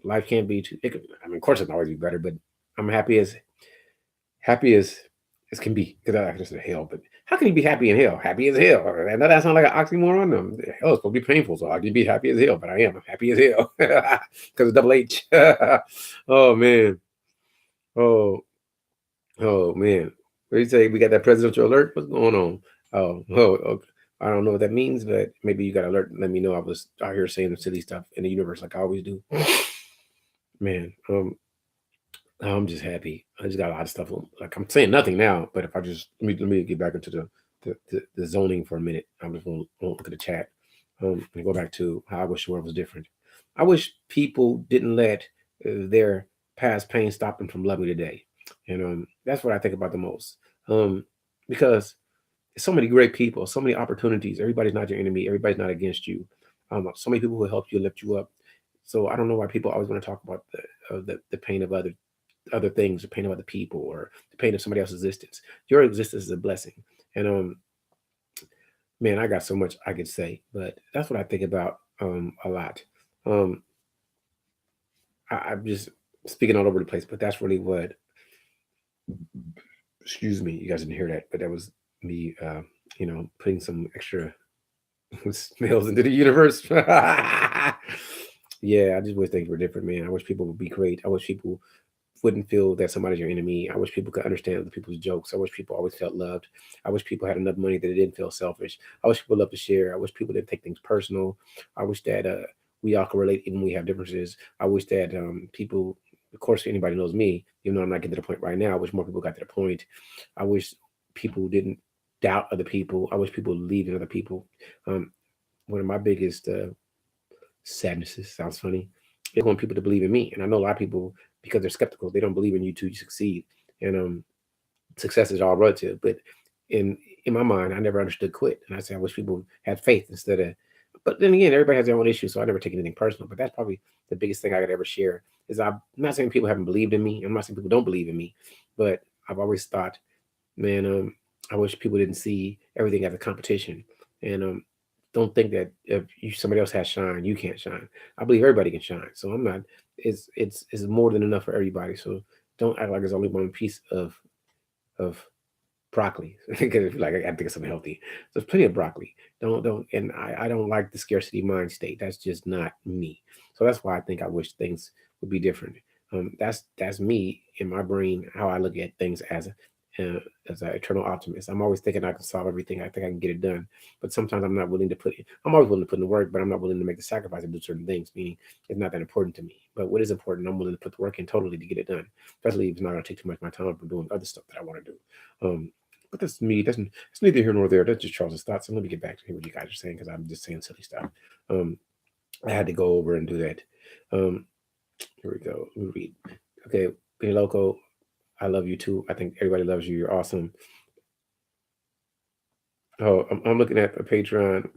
life can't be too. Of course, it can always be better, but I'm happy as can be. Because I just said hell, but how can you be happy in hell? Happy as hell. And that sounds like an oxymoron. Hell is supposed to be painful, so I can be happy as hell. But I am. I'm happy as hell because of double H. Oh man. Oh man. What do you say? We got that presidential alert. What's going on? Okay. I don't know what that means, but maybe you got an alert. Let me know. I was out here saying silly stuff in the universe like I always do. Man, I'm just happy. I just got a lot of stuff. Like I'm saying nothing now, but if I just let me get back into the zoning for a minute. I'm just gonna look at the chat and go back to how I wish the world was different. I wish people didn't let their past pain stop them from loving today, and that's what I think about the most. Um, because so many great people, so many opportunities. Everybody's not your enemy. Everybody's not against you. So many people who help you, lift you up. So I don't know why people always want to talk about the pain of other things, the pain of other people, or the pain of somebody else's existence. Your existence is a blessing, and man, I got so much I could say, but that's what I think about a lot. Um, I'm just speaking all over the place, but that's really what. Excuse me, you guys didn't hear that, but that was me. Putting some extra smells into the universe. Yeah, I just wish things were different, man. I wish people would be great. I wish people wouldn't feel that somebody's your enemy. I wish people could understand other people's jokes. I wish people always felt loved. I wish people had enough money that it didn't feel selfish. I wish people loved to share. I wish people didn't take things personal. I wish that we all could relate even when we have differences. I wish that people, of course, anybody knows me, even though I'm not getting to the point right now. I wish more people got to the point. I wish people didn't doubt other people. I wish people believed in other people. Um, One of my biggest sadnesses, sounds funny, is want people to believe in me. And I know a lot of people, because they're skeptical, they don't believe in you to succeed. And success is all relative. But in in my mind, I never understood quit. And I say I wish people had faith instead of. But then again, everybody has their own issues, so I never take anything personal. But that's probably the biggest thing I could ever share. Is I'm not saying people haven't believed in me. I'm not saying people don't believe in me, but I've always thought, man, I wish people didn't see everything as a competition, and don't think that if somebody else has shine, you can't shine. I believe everybody can shine. So I'm not. It's more than enough for everybody. So don't act like there's only one piece of broccoli. Because like I gotta think of something healthy. There's plenty of broccoli. Don't and I don't like the scarcity mind state. That's just not me. So that's why I think I wish things would be different. That's me in my brain, how I look at things as an eternal optimist. I'm always thinking I can solve everything. I think I can get it done. But sometimes I'm not willing to put it. I'm always willing to put in the work, but I'm not willing to make the sacrifice and do certain things. Meaning it's not that important to me. But what is important, I'm willing to put the work in totally to get it done. Especially if it's not going to take too much of my time for doing other stuff that I want to do. But that's me. It's neither here nor there. That's just Charles's thoughts. And let me get back to what you guys are saying because I'm just saying silly stuff. Um, I had to go over and do that. Um, Here we go. Let me read. Okay, Benny Loco, I love you too. I think everybody loves you. You're awesome. Oh, I'm looking at a Patreon.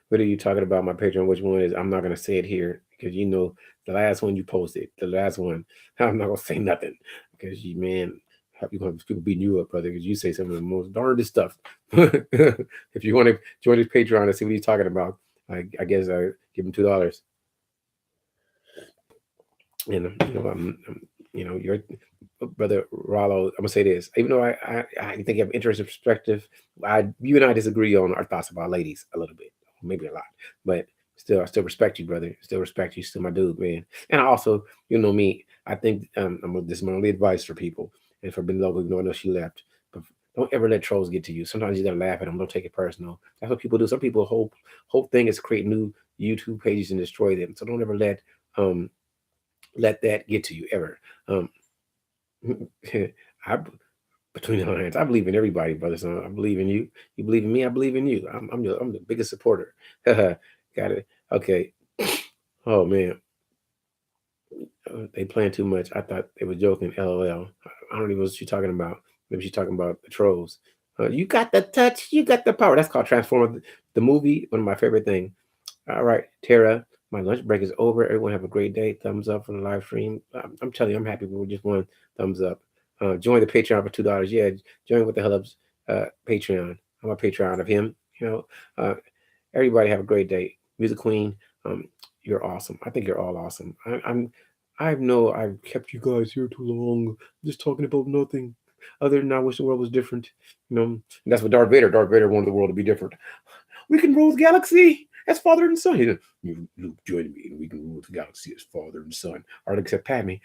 What are you talking about? My Patreon, which one is? I'm not gonna say it here because you know the last one you posted, the last one. I'm not gonna say nothing because you man, you gonna have people beating you up, brother, because you say some of the most darndest stuff. If you want to join this Patreon and see what he's talking about, I guess I give him $2. And you're brother Rollo. I'm gonna say this, even though I think you have interesting perspective, you and I disagree on our thoughts about ladies a little bit, maybe a lot, but still, I still respect you, brother. Still respect you, still my dude, man. And I also, you know me, I think this is my only advice for people and for Ben Local, even though I know she left, but don't ever let trolls get to you. Sometimes you gotta laugh at them. Don't take it personal. That's what people do. Some people whole thing is create new YouTube pages and destroy them. So don't ever um let that get to you ever. Um, I between the lines, I believe in everybody, brother. Son, I believe in you. You believe in me. I believe in you. I'm the biggest supporter. Got it. Okay. Oh man, they playing too much. I thought they were joking. LOL. I don't even know what she's talking about. Maybe she's talking about the trolls. You got the touch. You got the power. That's called Transformer, the movie. One of my favorite things. All right, Tara, my lunch break is over. Everyone have a great day. Thumbs up for the live stream. I'm telling you, I'm happy with just one thumbs up. Join the Patreon for $2. Yeah, join what the hell up's Patreon. I'm a Patreon of him. You know, uh, everybody have a great day. Music Queen, you're awesome. I think you're all awesome. I know I've kept you guys here too long, just talking about nothing other than I wish the world was different. You know, and that's what Darth Vader. Darth Vader wanted the world to be different. We can rule the galaxy as father and son. He said, Luke, join me, and we can rule the galaxy as father and son. Or except Padme,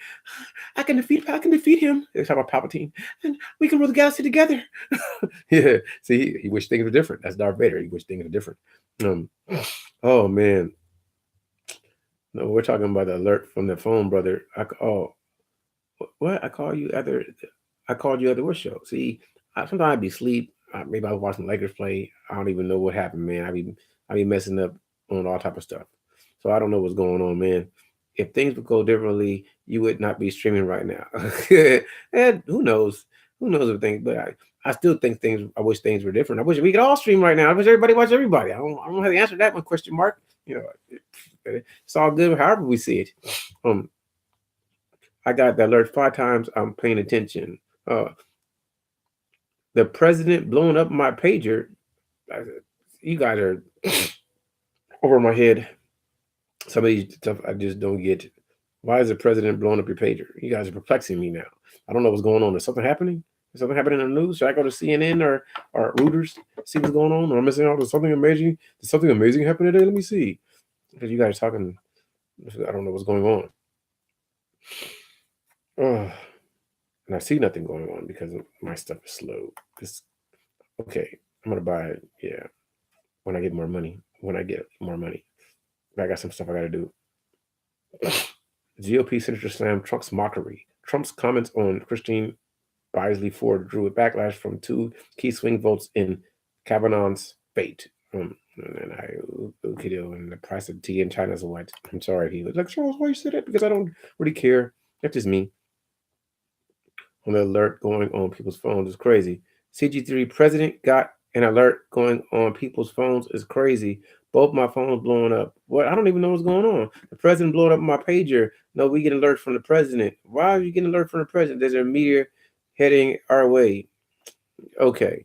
I can defeat him. They talk about Palpatine, and we can rule the galaxy together. Yeah, see, he wished things were different. That's Darth Vader. He wished things were different. Um, oh man, no, we're talking about the alert from the phone, brother. What? I call you other. I called you other what show? See, sometimes I'd be asleep. Maybe I was watching Lakers play. I don't even know what happened, man. I be messing up on all type of stuff. So I don't know what's going on, man. If things would go differently, you would not be streaming right now. And who knows? Who knows if things? But I still think things. I wish things were different. I wish we could all stream right now. I wish everybody watch everybody. I don't have to answer that one question mark. You know, it's all good. However we see it. Um, I got the alert 5 times. I'm paying attention. Uh, the president blowing up my pager. You guys are over my head. Some of these stuff I just don't get. Why is the president blowing up your pager? You guys are perplexing me now. I don't know what's going on. Is something happening? Is something happening in the news? Should I go to CNN or Reuters, see what's going on? Or I'm missing out? There's something amazing. Did something amazing happen today? Let me see. Because you guys are talking. I don't know what's going on. Oh. and I see nothing going on because my stuff is slow. This okay. I'm gonna buy it. Yeah, when I get more money. When I get more money, I got some stuff I got to do. GOP Senator slam Trump's mockery. Trump's comments on Christine Blasey Ford drew a backlash from two key swing votes in Kavanaugh's fate. And and the price of tea in China is what? I'm sorry. He was like, Charles, why you said that? Because I don't really care. That's just me. On the alert going on people's phones is crazy. CG3 president got an alert going on people's phones is crazy. Both my phones blowing up. What? I don't even know what's going on. The president blowing up my pager. No, we get an alert from the president. Why are you getting an alert from the president? There's a meteor heading our way. Okay.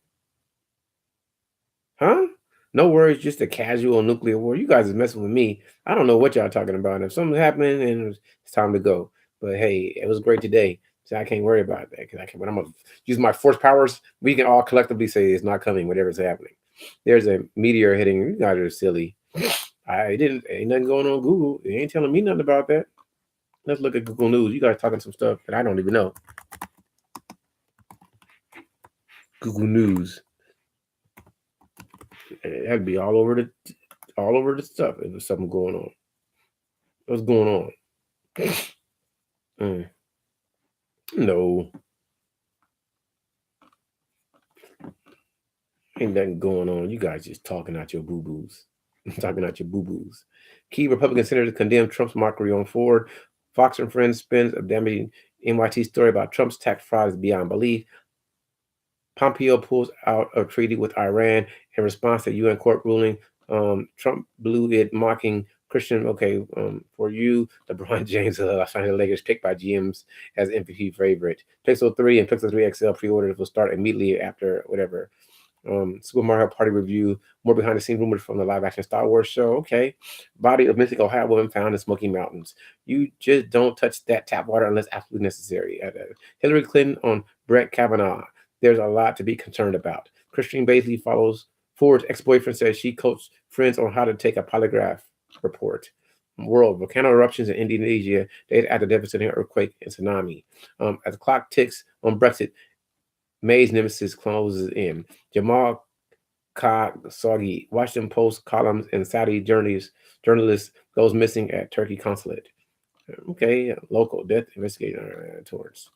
Huh? No worries, just a casual nuclear war. You guys is messing with me. I don't know what y'all talking about. If something's happening, and it's time to go. But hey, it was great today. So I can't worry about that because I can. When I'm gonna use my force powers, we can all collectively say it's not coming. Whatever's happening, there's a meteor hitting. You guys are silly. I didn't. Ain't nothing going on Google. It ain't telling me nothing about that. Let's look at Google News. You guys talking some stuff that I don't even know. Google News. That'd be all over the stuff if there's something going on. What's going on? No. Ain't nothing going on. You guys just talking out your boo-boos. Talking out your boo-boos. Key Republican senators condemn Trump's mockery on Ford. Fox and Friends spins a damaging NYT story about Trump's tax fraud is beyond belief. Pompeo pulls out a treaty with Iran in response to UN court ruling. Trump blew it, mocking Christian. Okay, for you, LeBron James, Los Angeles Lakers picked by GMs as MVP favorite. Pixel 3 and Pixel 3 XL pre-orders will start immediately after whatever. Super Mario Party review. More behind the scenes rumors from the live action Star Wars show. Okay. Body of Mystic Ohio woman found in Smoky Mountains. You just don't touch that tap water unless absolutely necessary. Hillary Clinton on Brett Kavanaugh. There's a lot to be concerned about. Christine Blasey follows Ford's ex-boyfriend says she coached friends on how to take a polygraph report. World volcano eruptions in Indonesia days after devastating earthquake and tsunami. As the clock ticks on Brexit, May's nemesis closes in. Jamal Khashoggi, Washington Post columns and Saudi journalist goes missing at Turkey consulate. Okay, local death investigator towards.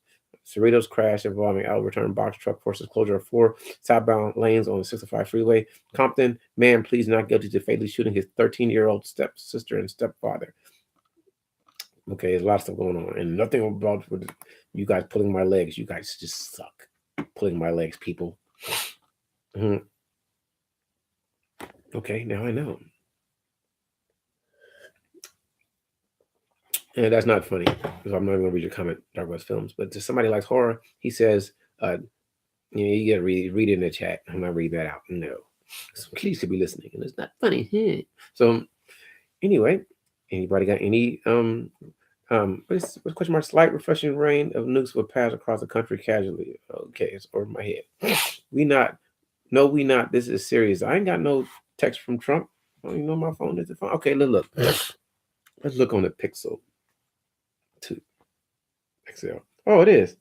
Cerritos crash involving out-of-return box truck forces closure of 4 southbound lanes on the 65 freeway. Compton, man pleads not guilty to fatally shooting his 13-year-old stepsister and stepfather. Okay, there's a lot of stuff going on. And nothing about you guys pulling my legs. You guys just suck. Pulling my legs, people. Okay, now I know. And that's not funny because I'm not going to read your comment, Dark West Films. But to somebody likes horror, he says, you got to read it in the chat. I'm not reading that out. No. So please to be listening. And it's not funny. So anyway, anybody got any what's question mark? Slight refreshing rain of nukes will pass across the country casually. Okay, it's over my head. We not. This is serious. I ain't got no text from Trump. I don't even know my phone is the phone. Okay, look. Let's look on the Pixel 2 XL. Oh, it is.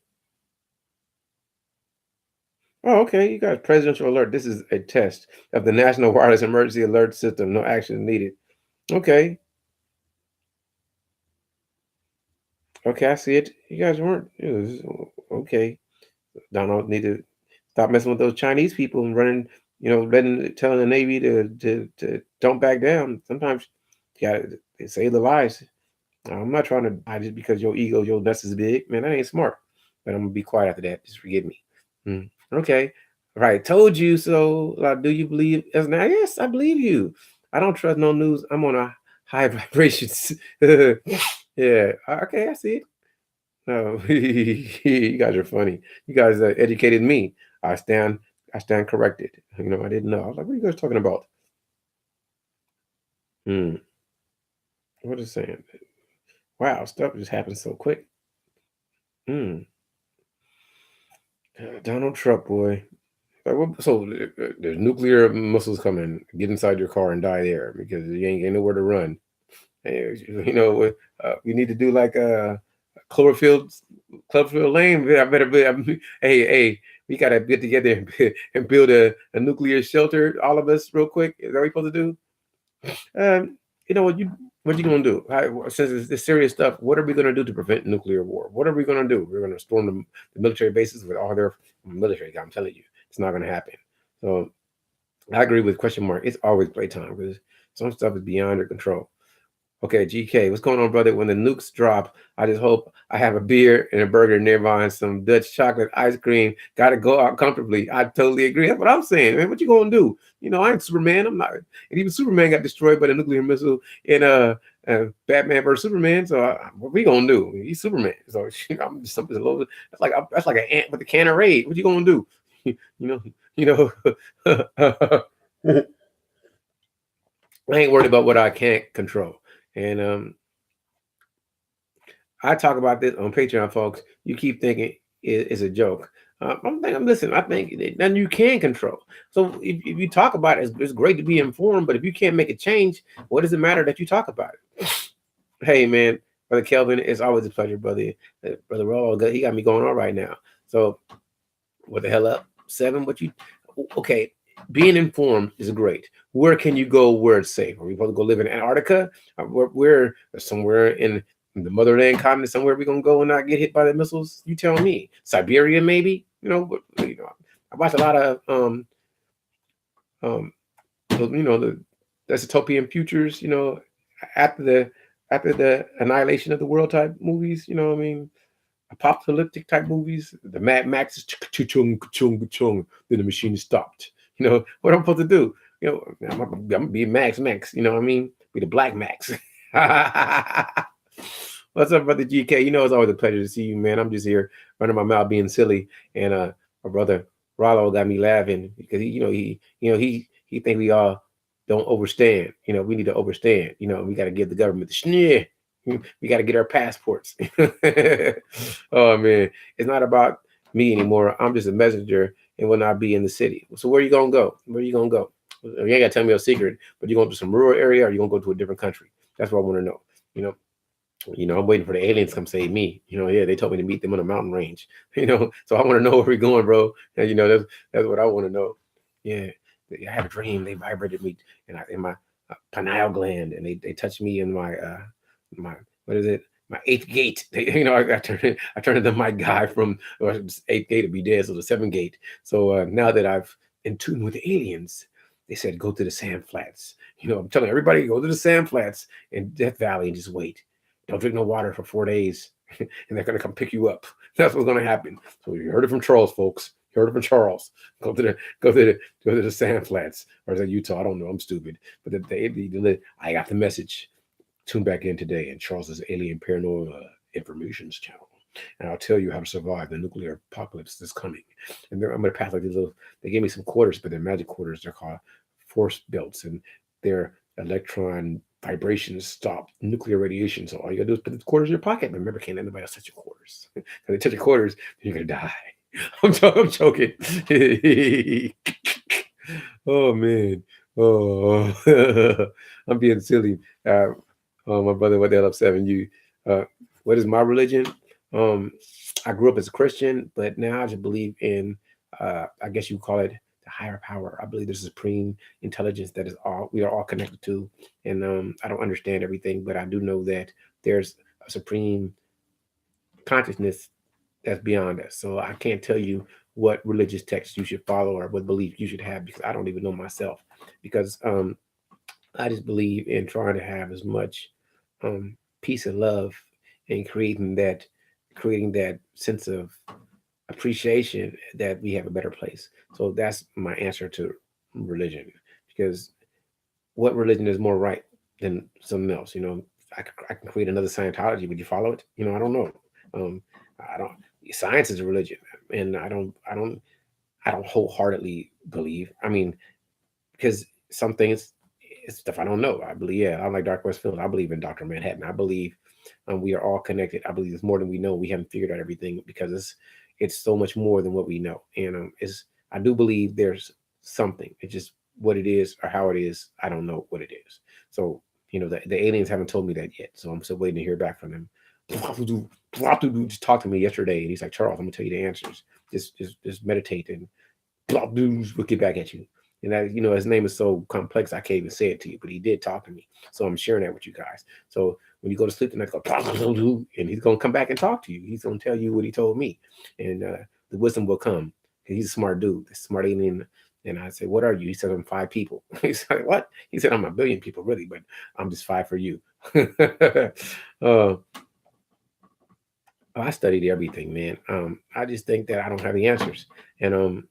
Oh, okay. You got presidential alert. This is a test of the National Wireless Emergency Alert System. No action needed. Okay. Okay, I see it. You guys weren't. Okay. Donald need to stop messing with those Chinese people and running. Telling the Navy to don't back down. Sometimes you gotta save the lives. I'm not trying to die just because your ego, your nuts is big. Man, that ain't smart. But I'm gonna be quiet after that. Just forgive me. Okay. Right. Told you so. Do you believe as now? Yes, I believe you. I don't trust no news. I'm on a high vibrations. Yeah. Okay, I see it. No, you guys are funny. You guys educated me. I stand corrected. I didn't know. I was like, what are you guys talking about? What is saying? Wow, stuff just happened so quick. Donald Trump, boy. So there's nuclear missiles coming. Get inside your car and die there because you ain't nowhere to run. You need to do like Cloverfield, Cloverfield Lane. I better be. Hey, we gotta get together and build a nuclear shelter. All of us, real quick. Is that what we're supposed to do? You know what you gonna do? Since it's serious stuff, what are we gonna do to prevent nuclear war? What are we gonna do? We're gonna storm the military bases with all their military. I'm telling you, it's not gonna happen. So I agree with question mark. It's always playtime because some stuff is beyond your control. Okay, GK, what's going on, brother? When the nukes drop, I just hope I have a beer and a burger nearby and some Dutch chocolate ice cream. Got to go out comfortably. I totally agree. That's what I'm saying, man. What you gonna do? You know, I ain't Superman. I'm not. And even Superman got destroyed by the nuclear missile in Batman versus Superman. So what we gonna do? He's Superman. So I'm just something a little. That's like an ant with a can of raid. What you gonna do? you know, you know. I ain't worried about what I can't control. And I talk about this on Patreon, folks. You keep thinking it's a joke. I'm thinking, listen, I think then you can control. So if you talk about it, it's great to be informed, but if you can't make a change, what does it matter that you talk about it? Hey, man, Brother Kelvin, it's always a pleasure, brother. Brother Rollo, he got me going on right now. So what the hell up? 7, what you, okay, being informed is great. Where can you go where it's safe? Are we supposed to go live in Antarctica? We're somewhere in the motherland continent, somewhere we're gonna go and not get hit by the missiles? You tell me. Siberia, maybe. I watch a lot of the dystopian futures. After the annihilation of the world type movies. You know what I mean? Apocalyptic type movies. The Mad Max is chung chung chung. Then the machine stopped. What I'm supposed to do? I'm gonna be Max. You know what I mean? Be the Black Max. What's up, brother GK? It's always a pleasure to see you, man. I'm just here running my mouth, being silly, and my brother Rollo got me laughing because he think we all don't overstand. We need to overstand. We got to give the government the schneer. We got to get our passports. Oh man, it's not about me anymore. I'm just a messenger and will not be in the city. So where you gonna go? Where you gonna go? You ain't gotta tell me a secret, but you going to some rural area or you gonna go to a different country? That's what I want to know. I'm waiting for the aliens to come save me. Yeah, they told me to meet them on a mountain range. So I want to know where we're going, bro. And that's what I want to know. Yeah, I had a dream. They vibrated me in my pineal gland, and they touched me in my what is it? My 8th gate. I turned into my guy from 8th gate to be dead, so the 7th gate. So now that I've in tune with the aliens, they said go to the sand flats. I'm telling everybody, go to the sand flats in Death Valley and just wait. Don't drink no water for 4 days, and they're gonna come pick you up. That's what's gonna happen. So you heard it from Charles, folks. You heard it from Charles. Go to the sand flats, or is that Utah? I don't know. I'm stupid. But I got the message. Tune back in today in Charles's Alien Paranormal Information's channel, and I'll tell you how to survive the nuclear apocalypse that's coming. And I'm gonna pass like these little. They gave me some quarters, but they're magic quarters. They're called force belts, and they're electron vibrations stop nuclear radiation. So all you gotta do is put the quarters in your pocket. But remember, can't anybody else touch your quarters? Because they touch your quarters, you're gonna die. I'm joking. Oh man. Oh, I'm being silly. My brother, what the hell up 7? What is my religion? I grew up as a Christian, but now I just believe in, I guess you call it the higher power. I believe there's a supreme intelligence that we are all connected to. And I don't understand everything, but I do know that there's a supreme consciousness that's beyond us. So I can't tell you what religious text you should follow or what belief you should have because I don't even know myself. Because I just believe in trying to have as much peace and love and creating that sense of appreciation that we have a better place. So that's my answer to religion. Because what religion is more right than something else? I can create another Scientology. Would you follow it? I don't know. I don't. Science is a religion, and I don't wholeheartedly believe. I mean, because some things, it's stuff I don't know. I believe, yeah, I'm like Dark West Phil. I believe in Dr. Manhattan. I believe we are all connected. I believe it's more than we know. We haven't figured out everything because it's so much more than what we know. And I do believe there's something. It's just what it is or how it is. I don't know what it is. So the aliens haven't told me that yet. So I'm still waiting to hear back from them Just talked to me yesterday, and he's like, Charles, I'm gonna tell you the answers. Just meditate, and we'll get back at you. And that, his name is so complex, I can't even say it to you, but he did talk to me. So I'm sharing that with you guys. So when you go to sleep tonight, go, and he's going to come back and talk to you. He's going to tell you what he told me. And the wisdom will come. He's a smart dude, a smart alien. And I said, what are you? He said, I'm 5 people. He said, what? He said, I'm 1 billion people, really, but I'm just 5 for you. I studied everything, man. I just think that I don't have the answers. And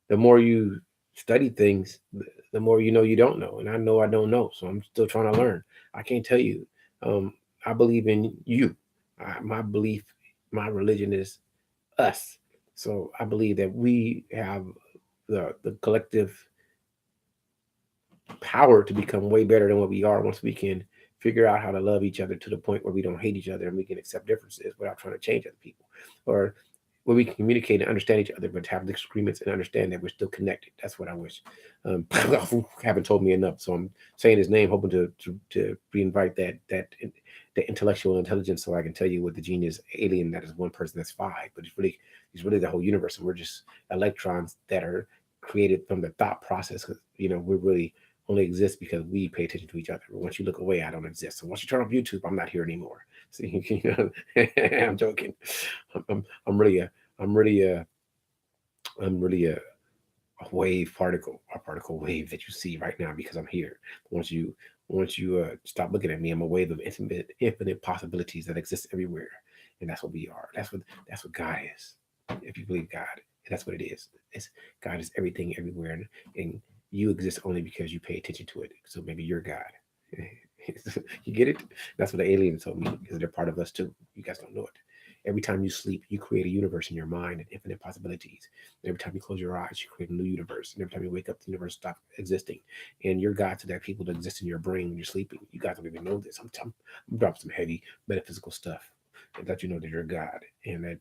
the more you study things, the more you don't know. And I know I don't know. So I'm still trying to learn. I can't tell you. I believe in you. My belief, my religion is us. So I believe that we have the collective power to become way better than what we are once we can figure out how to love each other to the point where we don't hate each other and we can accept differences without trying to change other people, or where we can communicate and understand each other but have disagreements and understand that we're still connected. That's what I wish. Haven't told me enough, so I'm saying his name, hoping to reinvite that intellectual intelligence, so I can tell you what the genius alien that is one person that's 5, but it's really the whole universe, and we're just electrons that are created from the thought process. Because we're really only exist because we pay attention to each other. Once you look away, I don't exist. So once you turn off YouTube, I'm not here anymore. See, I'm joking. I'm really a wave particle, a particle wave that you see right now because I'm here. Once you stop looking at me, I'm a wave of infinite possibilities that exist everywhere, and that's what we are. That's what God is. If you believe God, that's what it is. It's God is everything, everywhere, and you exist only because you pay attention to it. So maybe you're God. You get it? That's what the aliens told me, because they're part of us too. You guys don't know it. Every time you sleep, you create a universe in your mind and infinite possibilities. And every time you close your eyes, you create a new universe. And every time you wake up, the universe stops existing. And you're God to that people that exist in your brain when you're sleeping. You guys don't even know this. I'm dropping some heavy metaphysical stuff and let you know that you're God and that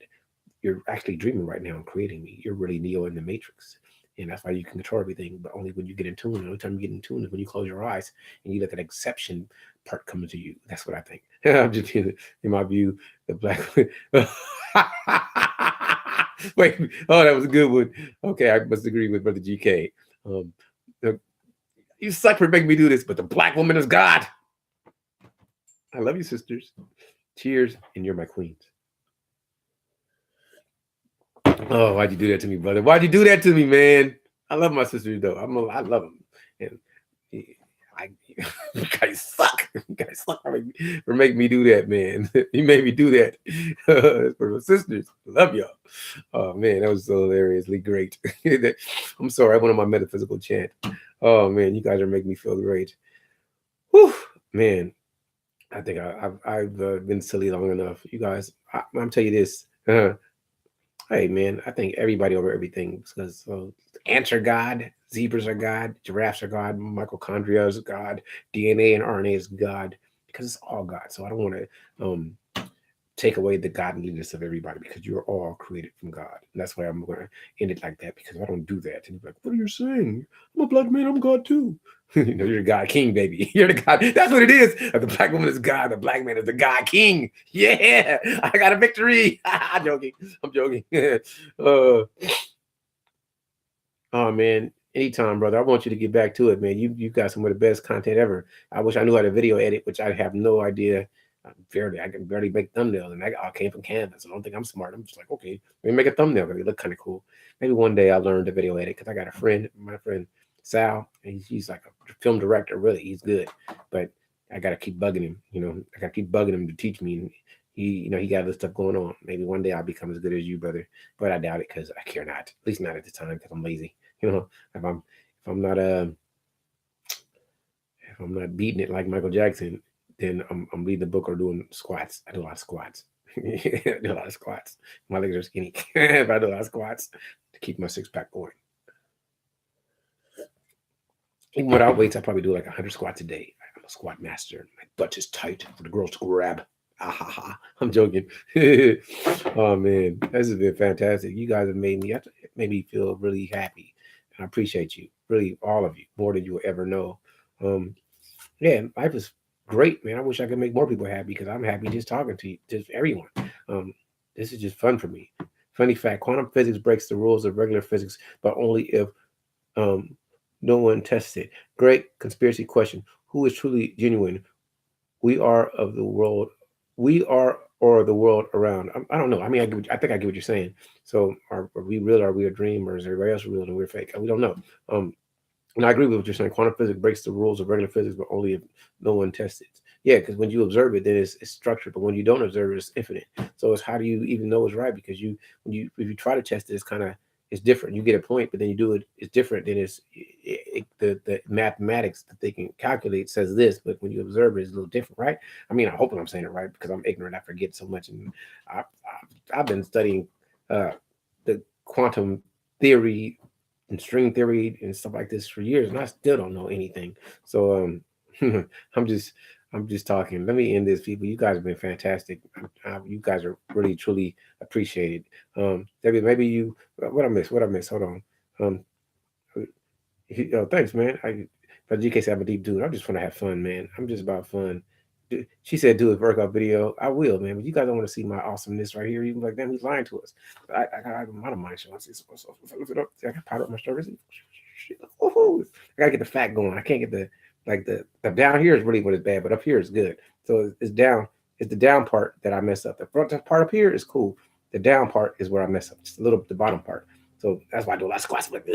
you're actually dreaming right now and creating me. You're really Neo in the Matrix. And that's why you can control everything, but only when you get in tune. The only time you get in tune is when you close your eyes and you let that exception part come into you. That's what I think. I'm just in my view, the black. Wait, oh, that was a good one. Okay, I must agree with Brother GK. Um, you suck for making me do this, but the black woman is God. I love you, sisters. Cheers, and you're my queens. Oh, why'd you do that to me, brother? Why'd you do that to me, man? I love my sisters though. I love them, and I you guys suck. You guys suck for making me do that, man. You made me do that for my sisters. Love y'all. Oh man, that was so hilariously great. I'm sorry, I went on my metaphysical chant. Oh man, you guys are making me feel great. Whew, man. I think I've been silly long enough. You guys, I'm tell you this. Hey man, I think everybody over everything, because ants are God, zebras are God, giraffes are God, mitochondria is God, DNA and RNA is God, because it's all God. So I don't want to take away the godliness of everybody, because you're all created from God. And that's why I'm going to end it like that, because I don't do that. And you're like, what are you saying? I'm a black man, I'm God too. You're the God King, baby. You're the God. That's what it is. The black woman is God. The black man is the God King. Yeah, I got a victory. I'm joking. I'm joking. Oh man, anytime, brother. I want you to get back to it, man. You got some of the best content ever. I wish I knew how to video edit, which I have no idea. I can barely make thumbnails, and that all came from Canva. So I don't think I'm smart. I'm just like, okay, let me make a thumbnail because it look kind of cool. Maybe one day I'll learn to video edit, because I got a friend, my friend Sal, and he's like a film director. Really, he's good, but I gotta keep bugging him. I gotta keep bugging him to teach me. And he got this stuff going on. Maybe one day I'll become as good as you, brother. But I doubt it, because I care not. At least not at the time, because I'm lazy. If I'm not beating it like Michael Jackson, then I'm reading the book or doing squats. I do a lot of squats. I do a lot of squats. My legs are skinny, but I do a lot of squats to keep my 6-pack going. Even without weights, I probably do like 100 squats a day. I'm a squat master. My butt is tight for the girls to grab. I'm joking. Oh man, this has been fantastic. You guys have made me feel really happy. And I appreciate you, really, all of you, more than you will ever know. Yeah, life is great, man. I wish I could make more people happy because I'm happy just talking to you, just everyone. Um, this is just fun for me. Funny fact: quantum physics breaks the rules of regular physics, but only if um, no one tests it. Great conspiracy question: who is truly genuine? We are of the world. We are or the world around. I don't know. I mean, I think I get what you're saying. So, are we real? Or are we a dream, or is everybody else real and we're fake? We don't know. Um, and I agree with what you're saying. Quantum physics breaks the rules of regular physics, but only if no one tests it. Yeah, because when you observe it, then it's structured. But when you don't observe it, it's infinite. So it's how do you even know it's right? Because when you if you try to test it, it's different. You get a point, but then you do it, it's different. Then the mathematics that they can calculate says this, but when you observe it, it's a little different, right? I mean, I hope I'm saying it right because I'm ignorant. I forget so much, and I've been studying uh, the quantum theory and string theory and stuff like this for years, and I still don't know anything. So I'm just I'm just talking. Let me end this, people. You guys have been fantastic. You guys are really truly appreciated. Debbie, maybe you what I missed? What I missed? Hold on. Um, thanks, man. But GK said I'm a deep dude. I just want to have fun, man. I'm just about fun. She said do a workout video. I will, man. But you guys don't want to see my awesomeness right here. You like, damn, he's lying to us. But I don't mind showing. Lift it up. See, I got powder up my shoulders. I gotta get the fat going. I can't get the down here is really what is bad, but up here is good. So it's down. It's the down part that I mess up. The front part up here is cool. The down part is where I mess up. Just a little the bottom part. So that's why I do a lot of squats. Like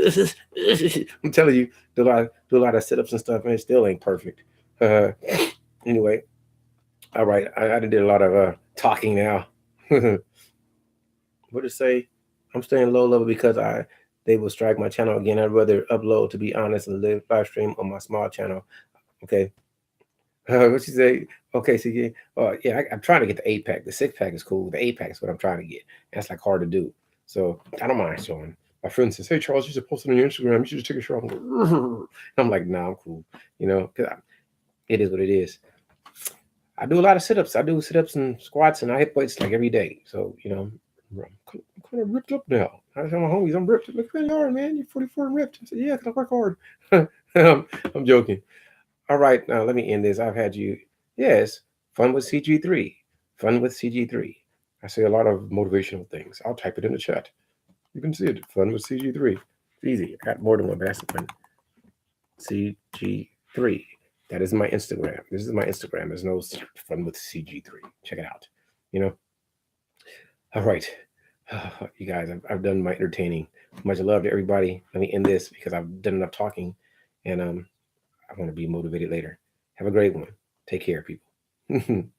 I'm telling you, do a lot of sit-ups and stuff, and it still ain't perfect. Uh, anyway, all right. I did a lot of talking now. What to say? I'm staying low level because they will strike my channel again. I'd rather upload, to be honest, and live stream on my small channel. Okay. What you say? Okay, so yeah, yeah, I'm trying to get the 8 pack. The 6 pack is cool. The 8 pack is what I'm trying to get. That's like hard to do. So I don't mind showing. My friend says, "Hey Charles, you should post it on your Instagram. You should just take a shot." I'm like, "Nah, I'm cool." You know, because it is what it is. I do a lot of sit-ups. I do sit-ups and squats, and I hit weights like every day. So I'm kind of ripped up now. I tell my homies, I'm ripped. Look where you are, man. You're 44 and ripped. I said, yeah, because I work hard. I'm joking. All right, now let me end this. I've had you. Yes, fun with CG3. Fun with CG3. I say a lot of motivational things. I'll type it in the chat. You can see it. Fun with CG3. It's easy. I got more than one, but that's the fun. CG3. That is my Instagram. This is my Instagram. There's no fun with CG3. Check it out. You know? All right. You guys, I've done my entertaining. Much love to everybody. Let me end this because I've done enough talking, and I want to be motivated later. Have a great one. Take care, people.